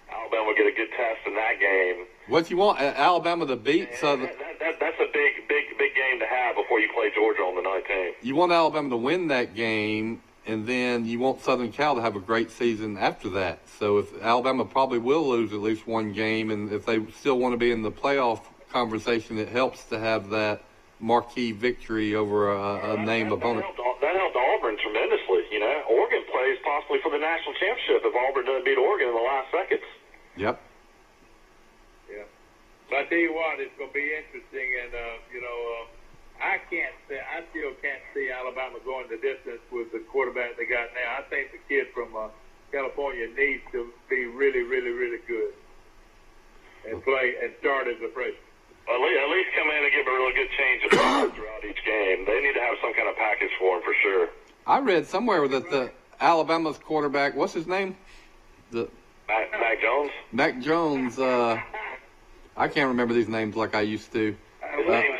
Alabama will get a good test in that game. What you want, Alabama to beat Southern? That's a big game to have before you play Georgia on the 19th. You want Alabama to win that game, and then you want Southern Cal to have a great season after that. So if Alabama probably will lose at least one game, and if they still want to be in the playoff conversation, it helps to have that marquee victory over a named opponent. That helped Auburn tremendously. Oregon plays possibly for the national championship if Auburn doesn't beat Oregon in the last seconds. Yep. Yeah. But I tell you what, it's going to be interesting, and I still can't see Alabama going the distance with the quarterback they got now. I think the kid from California needs to as a freshman. At least come in and give a really good change of pace throughout each game. They need to have some kind of package for him for sure. I read somewhere that the Alabama's quarterback, what's his name? Mac Jones? Mac Jones. I can't remember these names like I used to. His name's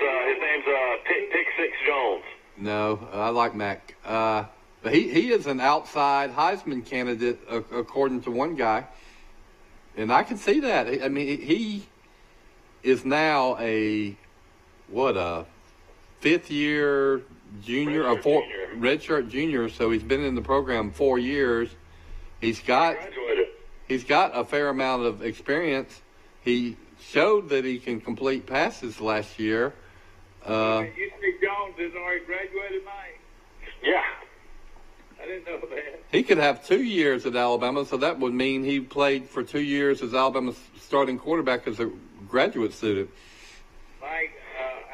Pick Six Jones. No, I like Mac. But he is an outside Heisman candidate, according to one guy. And I can see that. I mean, he is now a fifth-year junior, redshirt junior. So he's been in the program 4 years. He's got a fair amount of experience. He showed that he can complete passes last year. You say Jones has already graduated, Mike? Yeah. I didn't know that. He could have 2 years at Alabama, so that would mean he played for 2 years as Alabama's starting quarterback as a graduate student. Mike,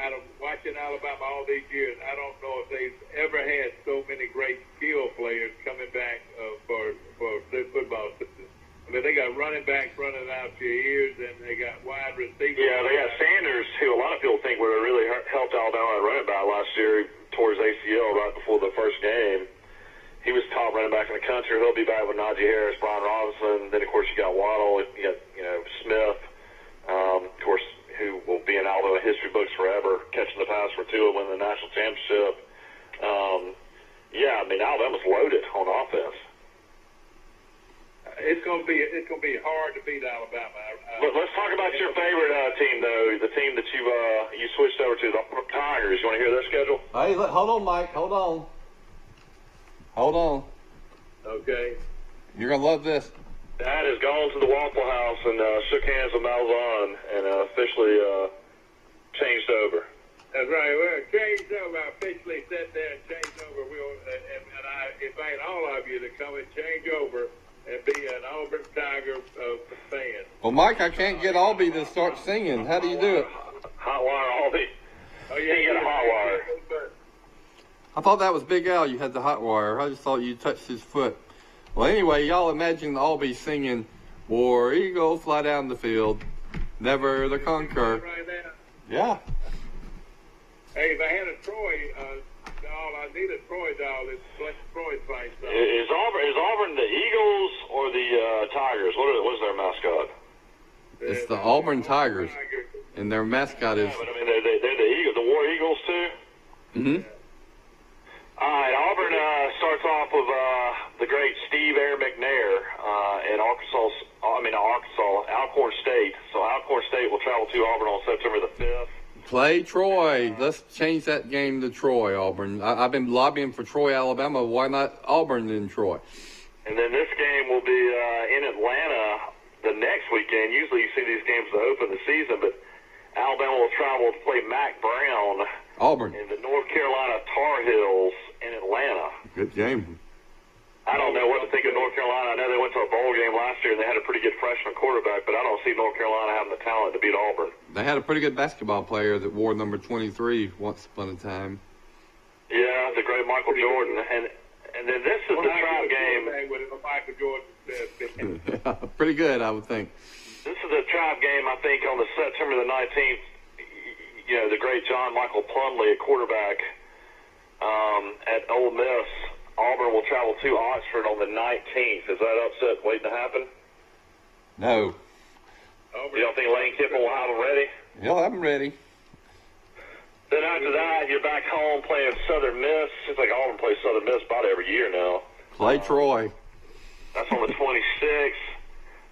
out of watching Alabama all these years, I don't know if they've ever had so many great skill players coming back for the football system. I mean, they got running backs running out your ears, and they got wide receivers. Yeah, they got Sanders, who a lot of people think would have really helped Alabama at running back last year, tore his ACL right before the first game. He was top running back in the country. He'll be back with Najee Harris, Brian Robinson. Then, of course, you got Waddle. You got, Smith, of course, who will be in Alabama history books forever, catching the pass for Tua, winning the national championship. Yeah, I mean, Alabama's loaded on offense. It's gonna be hard to beat Alabama. Let's talk about your favorite team, though. The team that you switched over to, the Tigers. You want to hear their schedule? Hey, hold on, Mike. Hold on. Okay. You're gonna love this. Dad has gone to the Waffle House and shook hands with Malzahn and officially changed over. That's right. Well, changed over. I officially sat there and changed over. And I invite all of you to come and change over and be an Auburn Tiger fan. Well, Mike, I can't get Albie to start singing. How do you do it? Hot wire, Albie. Oh, yeah, you got a hot wire. I thought that was Big Al. You had the hot wire. I just thought you touched his foot. Well, anyway, y'all imagine Albie singing, "War Eagle, fly down the field, never the conquer." Right now. Yeah. Hey, if I had a Troy doll, I need a Troy doll. It's Troy fight. Is Auburn the Eagles or the Tigers? What's their mascot? It's the Auburn Tigers, and their mascot is. Yeah, but I mean, they're the Eagles, the War Eagles too. Mm-hmm. All right, Auburn starts off with the great Steve Air McNair in Alcorn State. So Alcorn State will travel to Auburn on September the 5th. Play Troy. Let's change that game to Troy, Auburn. I've been lobbying for Troy, Alabama. Why not Auburn in Troy? And then this game will be in Atlanta the next weekend. Usually you see these games to open the season, but Alabama will travel to play Mac Brown. Auburn. In the North Carolina Tar Heels in Atlanta. Good game. I don't know what to think of North Carolina. I know they went to a bowl game last year and they had a pretty good freshman quarterback, but I don't see North Carolina having the talent to beat Auburn. They had a pretty good basketball player that wore number 23 once upon a time. Yeah, the great Michael Jordan. And then this is the trap game. With Michael Jordan. Pretty good, I would think. This is a trap game, I think, on the September the 19th. The great John Michael Plumlee, a quarterback at Ole Miss. Auburn will travel to Oxford on the 19th. Is that upset waiting to happen? No. You don't think Lane Kiffin will have them ready? He'll have them ready. Then after that, you're back home playing Southern Miss. Seems like Auburn plays Southern Miss about every year now. Play Troy. That's on the 26th.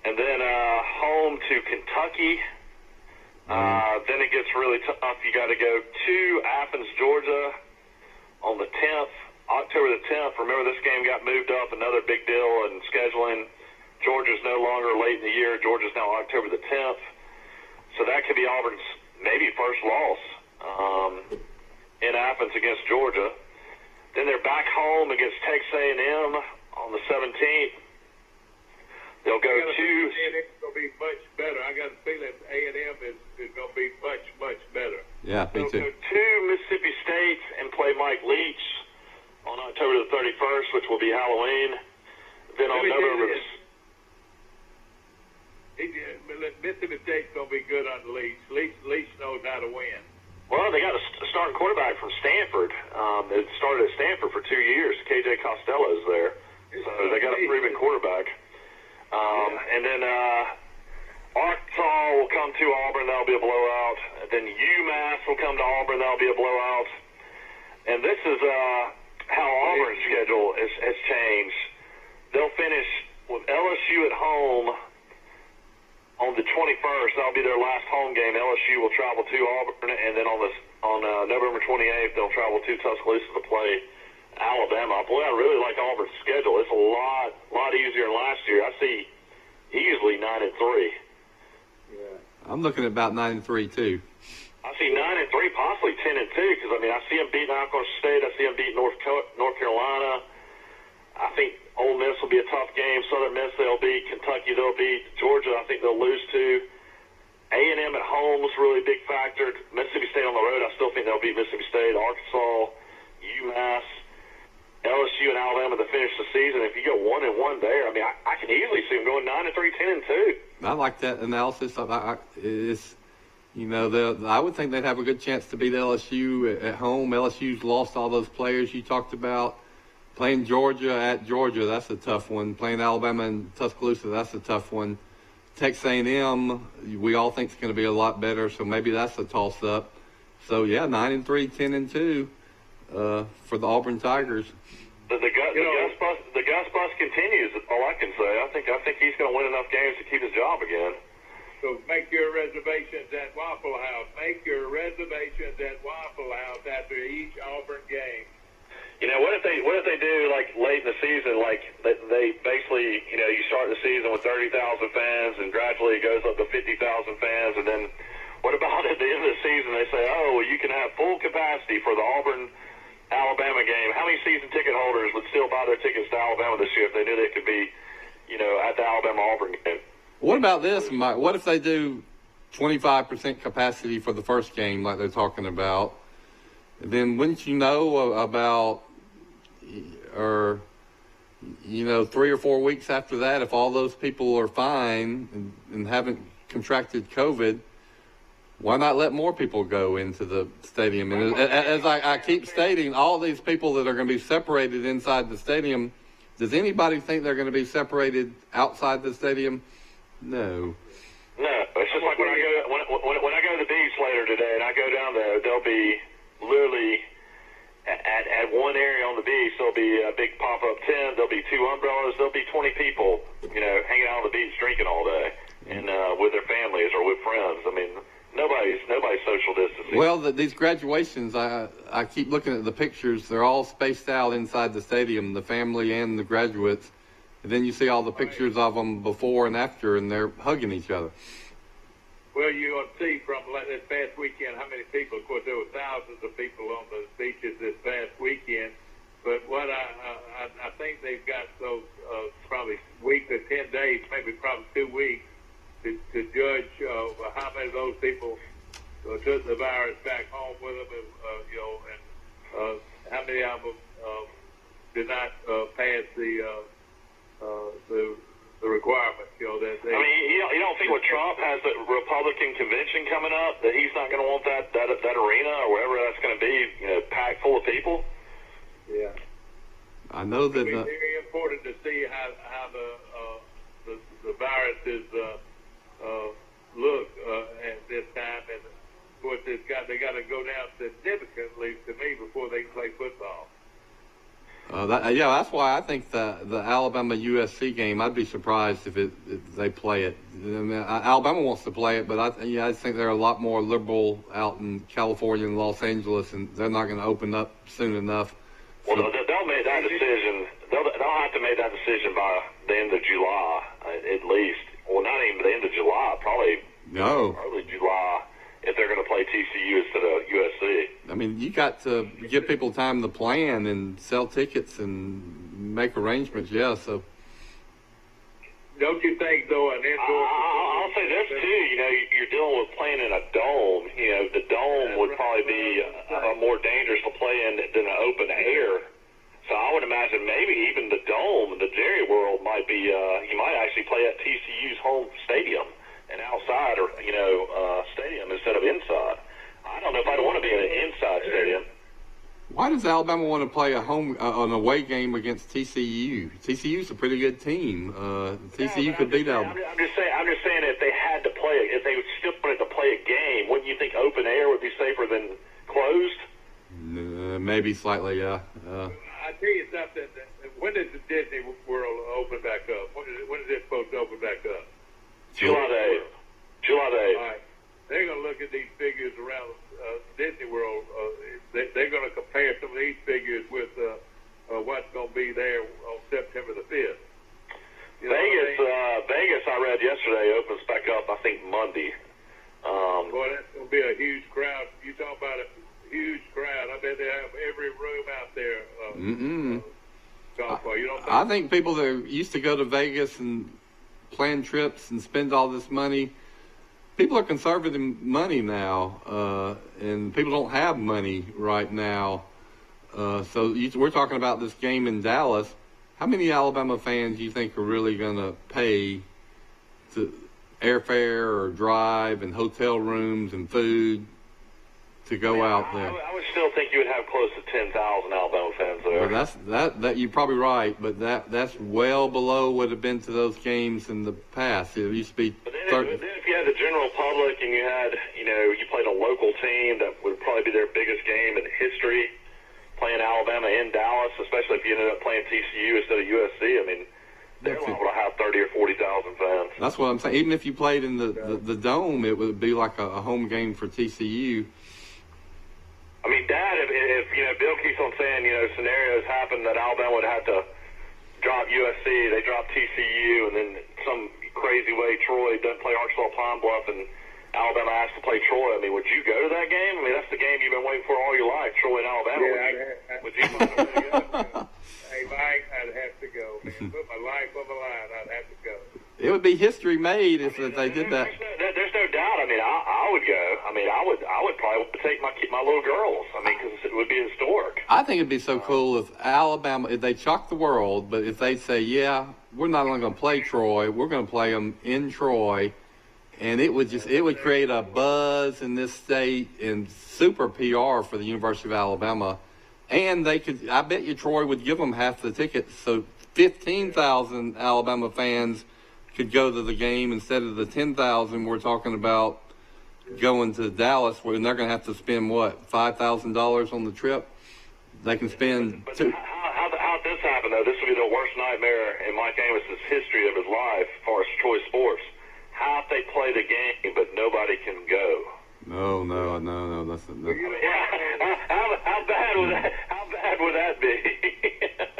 And then home to Kentucky. Then it gets really tough. You got to go to Athens, Georgia on the 10th. October the 10th. Remember, this game got moved up. Another big deal in scheduling. Georgia's no longer late in the year. Georgia's now October the 10th. So that could be Auburn's maybe first loss in Athens against Georgia. Then they're back home against Texas A&M on the 17th. They'll go to... It's going to be much better. I got a feeling A&M is going to be much, much better. Yeah, me too. They'll go to Mississippi State and play Mike Leach on October the 31st, which will be Halloween. Then on November... Mississippi State's going to be good on Leach. Leach knows how to win. Well, they got a starting quarterback from Stanford. It started at Stanford for 2 years. KJ Costello's there. So they got a proven quarterback. And then Arkansas will come to Auburn. That'll be a blowout. And then UMass will come to Auburn. That'll be a blowout. And this is how Auburn's schedule has changed. They'll finish with LSU at home on the 21st. That'll be their last home game. LSU will travel to Auburn, and then on November 28th, they'll travel to Tuscaloosa to play Alabama. Boy, I really like Auburn's schedule. It's a lot easier than last year. I see easily 9-3. Yeah. I'm looking at about 9-3 too. I see 9-3, possibly 10-2, because I see them beating Alcorn State. I see them beating North Carolina. I think Ole Miss will be a tough game. Southern Miss they'll beat. Kentucky they'll beat. Georgia I think they'll lose to. A&M at home is really a big factor. Mississippi State on the road, I still think they'll beat Mississippi State. Arkansas, UMass, LSU, and Alabama to finish the season. If you go 1-1 there, I can easily see them going 9-3, 10-2. I like that analysis. I would think they'd have a good chance to beat LSU at home. LSU's lost all those players you talked about. Playing Georgia at Georgia, that's a tough one. Playing Alabama and Tuscaloosa, that's a tough one. Texas A&M, we all think is going to be a lot better, so maybe that's a toss-up. So, yeah, 9-3, 10-2 for the Auburn Tigers. The Gus bus continues. All I can say. I think he's going to win enough games to keep his job again. So make your reservations at Waffle House. Make your reservations at Waffle House after each Auburn game. What if they do like late in the season, like they basically, you start the season with 30,000 fans and gradually it goes up to 50,000 fans, and then what about at the end of the season they say, oh, well, you can have full capacity for the Auburn-Alabama game. How many season ticket holders would still buy their tickets to Alabama this year if they knew they could be, at the Alabama-Auburn game? What about this, Mike? What if they do 25% capacity for the first game like they're talking about? Then wouldn't you know about, 3 or 4 weeks after that, if all those people are fine and haven't contracted COVID, why not let more people go into the stadium? And as I keep stating, all these people that are going to be separated inside the stadium, does anybody think they're going to be separated outside the stadium? No. No, it's just like when I go to the beach later today and I go down there, there'll be literally at one area on the beach, there'll be a big pop-up tent, there'll be 2 umbrellas, there'll be 20 people, hanging out on the beach drinking all day and with their families or with friends. Nobody's social distancing. Well, these graduations, I keep looking at the pictures. They're all spaced out inside the stadium, the family and the graduates. And then you see all the pictures of them before and after, and they're hugging each other. Well, you're going to see from this past weekend how many people. Of course, there were thousands of people on the beaches this past weekend. But what I think they've got those probably week to 10 days, maybe probably 2 weeks, to judge how many of those people took the virus back home with them, and how many of them did not pass the requirements. You don't think with Trump has the Republican convention coming up that he's not going to want that arena or wherever that's going to be packed full of people? Yeah. I know that. It's very important to see how the viruses look at this time, and of course they got to go down significantly to me before they can play football. That's why I think the Alabama USC game, I'd be surprised if they play it. Alabama wants to play it, but I think they're a lot more liberal out in California and Los Angeles, and they're not going to open up soon enough. Well, they'll make that decision. They'll have to make that decision by the end of July, at least. Well, not even the end of July, probably early July, if they're going to play TCU instead of USC. You got to give people time to plan and sell tickets and make arrangements, so. Don't you think, though, an indoor... I'll say this, too. You're dealing with playing in a dome. The dome would probably be more dangerous to play in than an open air. So I would imagine maybe even the dome, the Jerry World, might be... you might actually play at TCU's home stadium. Why does Alabama want to play an away game against TCU? TCU's a pretty good team. TCU could beat Alabama. I'm just saying if they had to play, if they would still wanted to play a game, wouldn't you think open air would be safer than closed? Maybe slightly, yeah. I tell you something. When does the Disney World open back up? When is it supposed to open back up? July the 8th. July the 8th. All right. They're going to look at these figures around Disney World. They're going to compare some of these figures with what's going to be there on September the 5th. Vegas, I read yesterday, opens back up, I think, Monday. Boy, that's going to be a huge crowd. You talk about a huge crowd. I bet they have every room out there. I think people that used to go to Vegas and plan trips and spend all this money, people are conserving money now, and people don't have money right now. So we're talking about this game in Dallas. How many Alabama fans do you think are really going to pay to airfare or drive and hotel rooms and food to go out there? I would still think you would have close to 10,000 Alabama fans there. Well, that you're probably right, but that's well below what had been to those games in the past. It used to be. But then if you had the general public and you had, you played a local team that would probably be their biggest game in history, playing Alabama in Dallas, especially if you ended up playing TCU instead of USC. I mean, they're liable to have 30 or 40,000 fans. That's what I'm saying. Even if you played in the dome, it would be like a home game for TCU. I mean, Dad, if Bill keeps on saying, scenarios happen that Alabama would have to drop USC, they drop TCU, and then some crazy way Troy doesn't play Arkansas Pine Bluff, and Alabama has to play Troy. I mean, would you go to that game? I mean, that's the game you've been waiting for all your life, Troy and Alabama. Yeah, would you Hey, Mike, I'd have to go, man. Put my life on the line, I'd have to go. It would be history made if they did that. There's no doubt. I mean, I would go. I mean, I would probably take my little girls. I mean, because it would be historic. I think it'd be so cool if Alabama, if they shock the world, but if they say, yeah, we're not only going to play Troy, we're going to play them in Troy, and it would create a buzz in this state and super PR for the University of Alabama. And I bet you Troy would give them half the tickets, so 15,000 Alabama fans could go to the game instead of the 10,000 we're talking about going to Dallas, where they're going to have to spend, $5,000 on the trip? They can spend But how'd this happen, though? This would be the worst nightmare in Mike Amos' history of his life as far as Troy sports. How'd they play the game, but nobody can go? No. That's How bad would that be?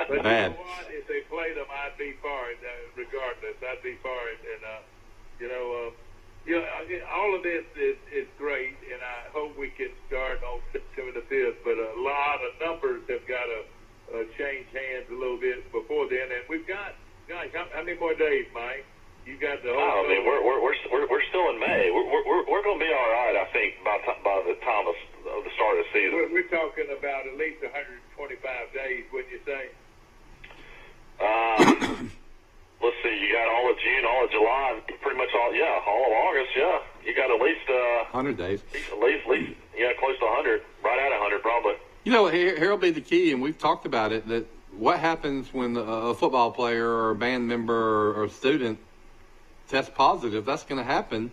But bad. You know what? If they played them, I'd be for it. Regardless, I'd be for it. And all of this is great, and I hope we can start on September the 5th. But a lot of numbers have got to change hands a little bit before then. And we've got, guys, how many more days, Mike? You got the whole. I mean, we're still in May. We're going to be all right, I think, by the time of the start of the season. We're talking about at least 125 days, wouldn't you say? Let's see. You got all of June, all of July, pretty much all of August. Yeah, you got at least 100 days. At least close to 100, right at 100 probably. Here'll be the key, and we've talked about it. That what happens when a football player or a band member or a student tests positive? That's going to happen.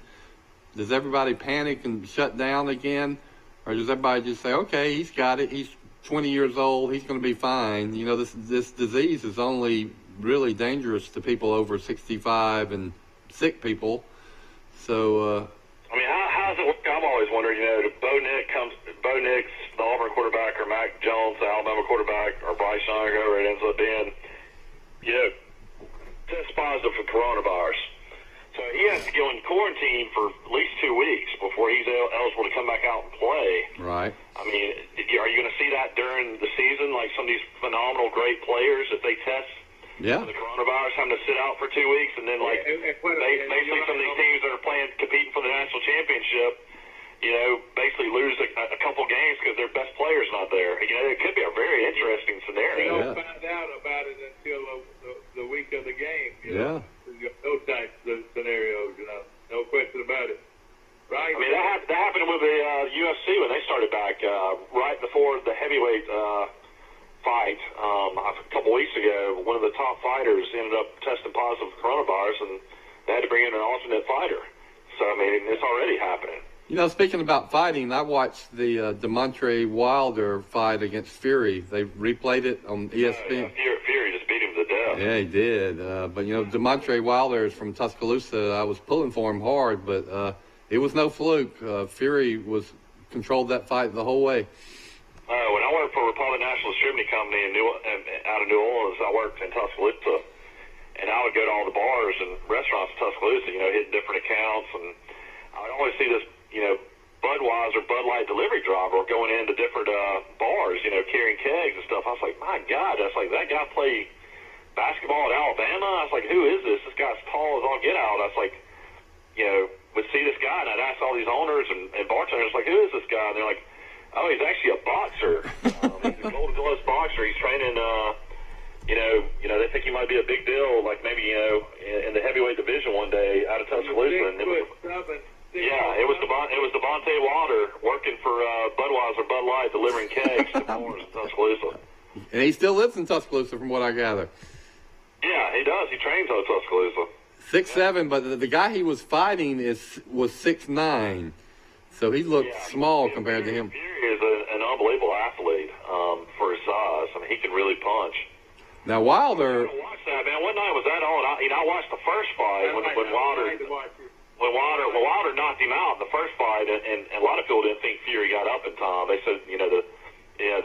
Does everybody panic and shut down again, or does everybody just say, "Okay, he's got it. He's 20 years old. He's going to be fine"? This disease is only really dangerous to people over 65 and sick people. So, I mean, how does it work? I've always wondered. Bo Nix, the Auburn quarterback, or Mac Jones, the Alabama quarterback, or Bryce Young, whoever it ends up being, test positive for coronavirus. So he has to go in quarantine for at least 2 weeks before he's eligible to come back out and play. Right. I mean, are you going to see that during the season, like some of these phenomenal, great players, if they test for the coronavirus, having to sit out for 2 weeks, and then basically some of these teams that are competing for the national championship, basically lose a couple games because their best player's not there. It could be a very interesting scenario. You don't find out about it until the week of the game. Those types of scenarios, no question about it. Right? I mean, that happened with the UFC when they started back right before the heavyweight fight a couple weeks ago. One of the top fighters ended up testing positive for coronavirus, and they had to bring in an alternate fighter. So I mean, it's already happening. You know, speaking about fighting, I watched the Demontre Wilder fight against Fury. They replayed it on ESPN. Fury just beat him to death. Yeah, he did. But, you know, Demontre Wilder is from Tuscaloosa. I was pulling for him hard, but it was no fluke. Fury controlled that fight the whole way. When I worked for Republic National Distributing Company out of New Orleans, I worked in Tuscaloosa, and I would go to all the bars and restaurants in Tuscaloosa, you know, hitting different accounts, and I would always see this, you know, Budweiser, Bud Light delivery driver going into different bars, you know, carrying kegs and stuff. I was like, my God, that's like, that guy played basketball at Alabama? I was like, who is this? This guy's tall as all get out. I was like, you know, would see this guy, and I'd ask all these owners and bartenders, like, who is this guy? And they're like, oh, he's actually a boxer. He's a Golden Gloves boxer. He's training, you know, they think he might be a big deal, like maybe, you know, in the heavyweight division one day out of Tuscaloosa. And it was Devontae Wilder working for Budweiser, Bud Light, delivering kegs to bars in Tuscaloosa. And he still lives in Tuscaloosa, from what I gather. Yeah, he does. He trains out of Tuscaloosa. 6'7", but the guy he was fighting was 6'9", so he looked small compared to him. Fury is an unbelievable athlete for his size. I mean, he can really punch. Now Wilder. I watched that, man. What night was that on? I watched the first fight when Wilder knocked him out in the first fight, and a lot of people didn't think Fury got up in time. They said, you know, the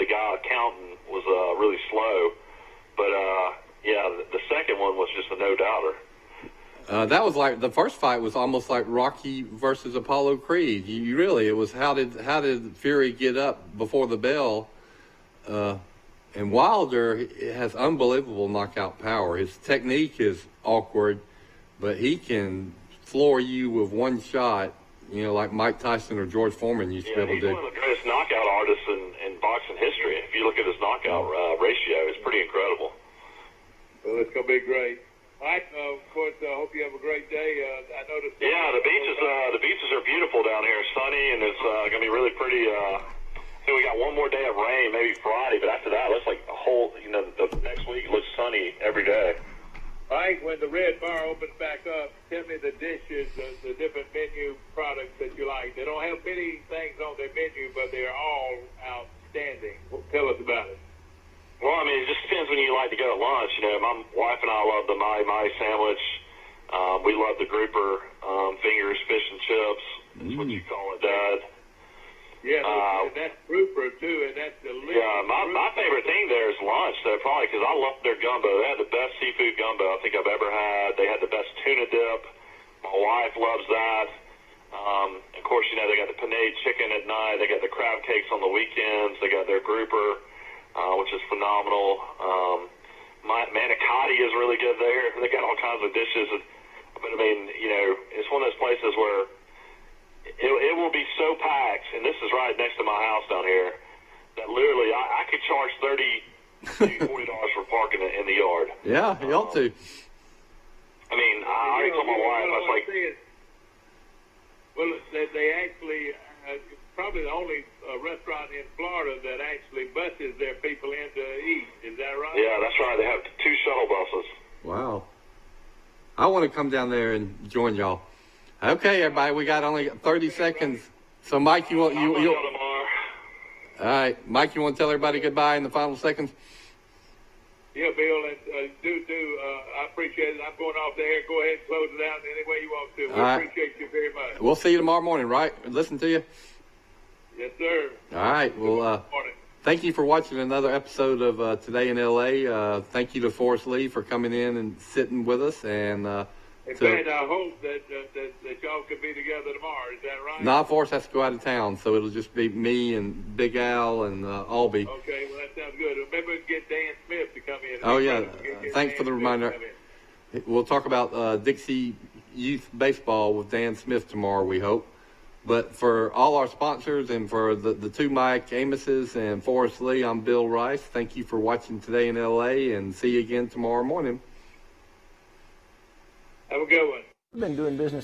guy counting was really slow, but the second one was just a no-doubter. That was like the first fight was almost like Rocky versus Apollo Creed. It was how did Fury get up before the bell? And Wilder has unbelievable knockout power. His technique is awkward, but he can floor you with one shot. You know, like Mike Tyson or George Foreman used to be able to do. He's one of the greatest knockout artists in boxing history. If you look at his knockout ratio, it's pretty incredible. Well, it's gonna be great. All right, of course, I hope you have a great day. I noticed. Yeah, the beaches are beautiful down here. It's sunny, and it's going to be really pretty. I think we got one more day of rain, maybe Friday, but after that, it looks like the whole, you know, the next week looks sunny every day. All right, when the Red Bar opens back up, tell me the dishes, the different menu products that you like. They don't have many things on their menu, but they're all outstanding. Tell us about it. Well, I mean, it just depends when you like to go to lunch. You know, my wife and I love the Mai sandwich. We love the grouper fingers, fish and chips. That's what you call it, Dad. Yeah, that's grouper too, and that's delicious. Yeah, my favorite thing there is lunch, though, probably because I love their gumbo. They had the best seafood gumbo I think I've ever had. They had the best tuna dip. My wife loves that. Of course, you know, they got the panade chicken at night. They got the crab cakes on the weekends. They got their grouper, which is phenomenal. Manicotti is really good there. They got all kinds of dishes. But, I mean, you know, it's one of those places where it will be so packed, and this is right next to my house down here, that literally I could charge $40 for parking in the yard. Yeah, you ought to. I mean, I already told my wife, I was like... Well, they actually, probably the only restaurant in Florida that actually buses their people in to eat. Is that right? Yeah, that's right. They have 2 shuttle buses. Wow. I want to come down there and join y'all. Okay, everybody, we got only 30 seconds. So, Mike, you want tomorrow. All right, Mike, you want to tell everybody goodbye in the final seconds? Yeah, Bill, and I appreciate it. I'm going off the air. Go ahead and close it out any way you want to. We appreciate you very much. We'll see you tomorrow morning, right? Listen to you. Yes, sir. All right. Well, thank you for watching another episode of Today in L.A. Thank you to Forrest Lee for coming in and sitting with us. And in fact, I hope that y'all can be together tomorrow. Is that right? Nah, Forrest has to go out of town, so it'll just be me and Big Al and Albie. Okay, well, that sounds good. Remember to get Dan Smith to come in. Oh, yeah. Thanks for the reminder. We'll talk about Dixie Youth Baseball with Dan Smith tomorrow, we hope. But for all our sponsors and for the two Mike Amoses and Forrest Lee, I'm Bill Rice. Thank you for watching Today in L.A. and see you again tomorrow morning. Have a good one. We've been doing business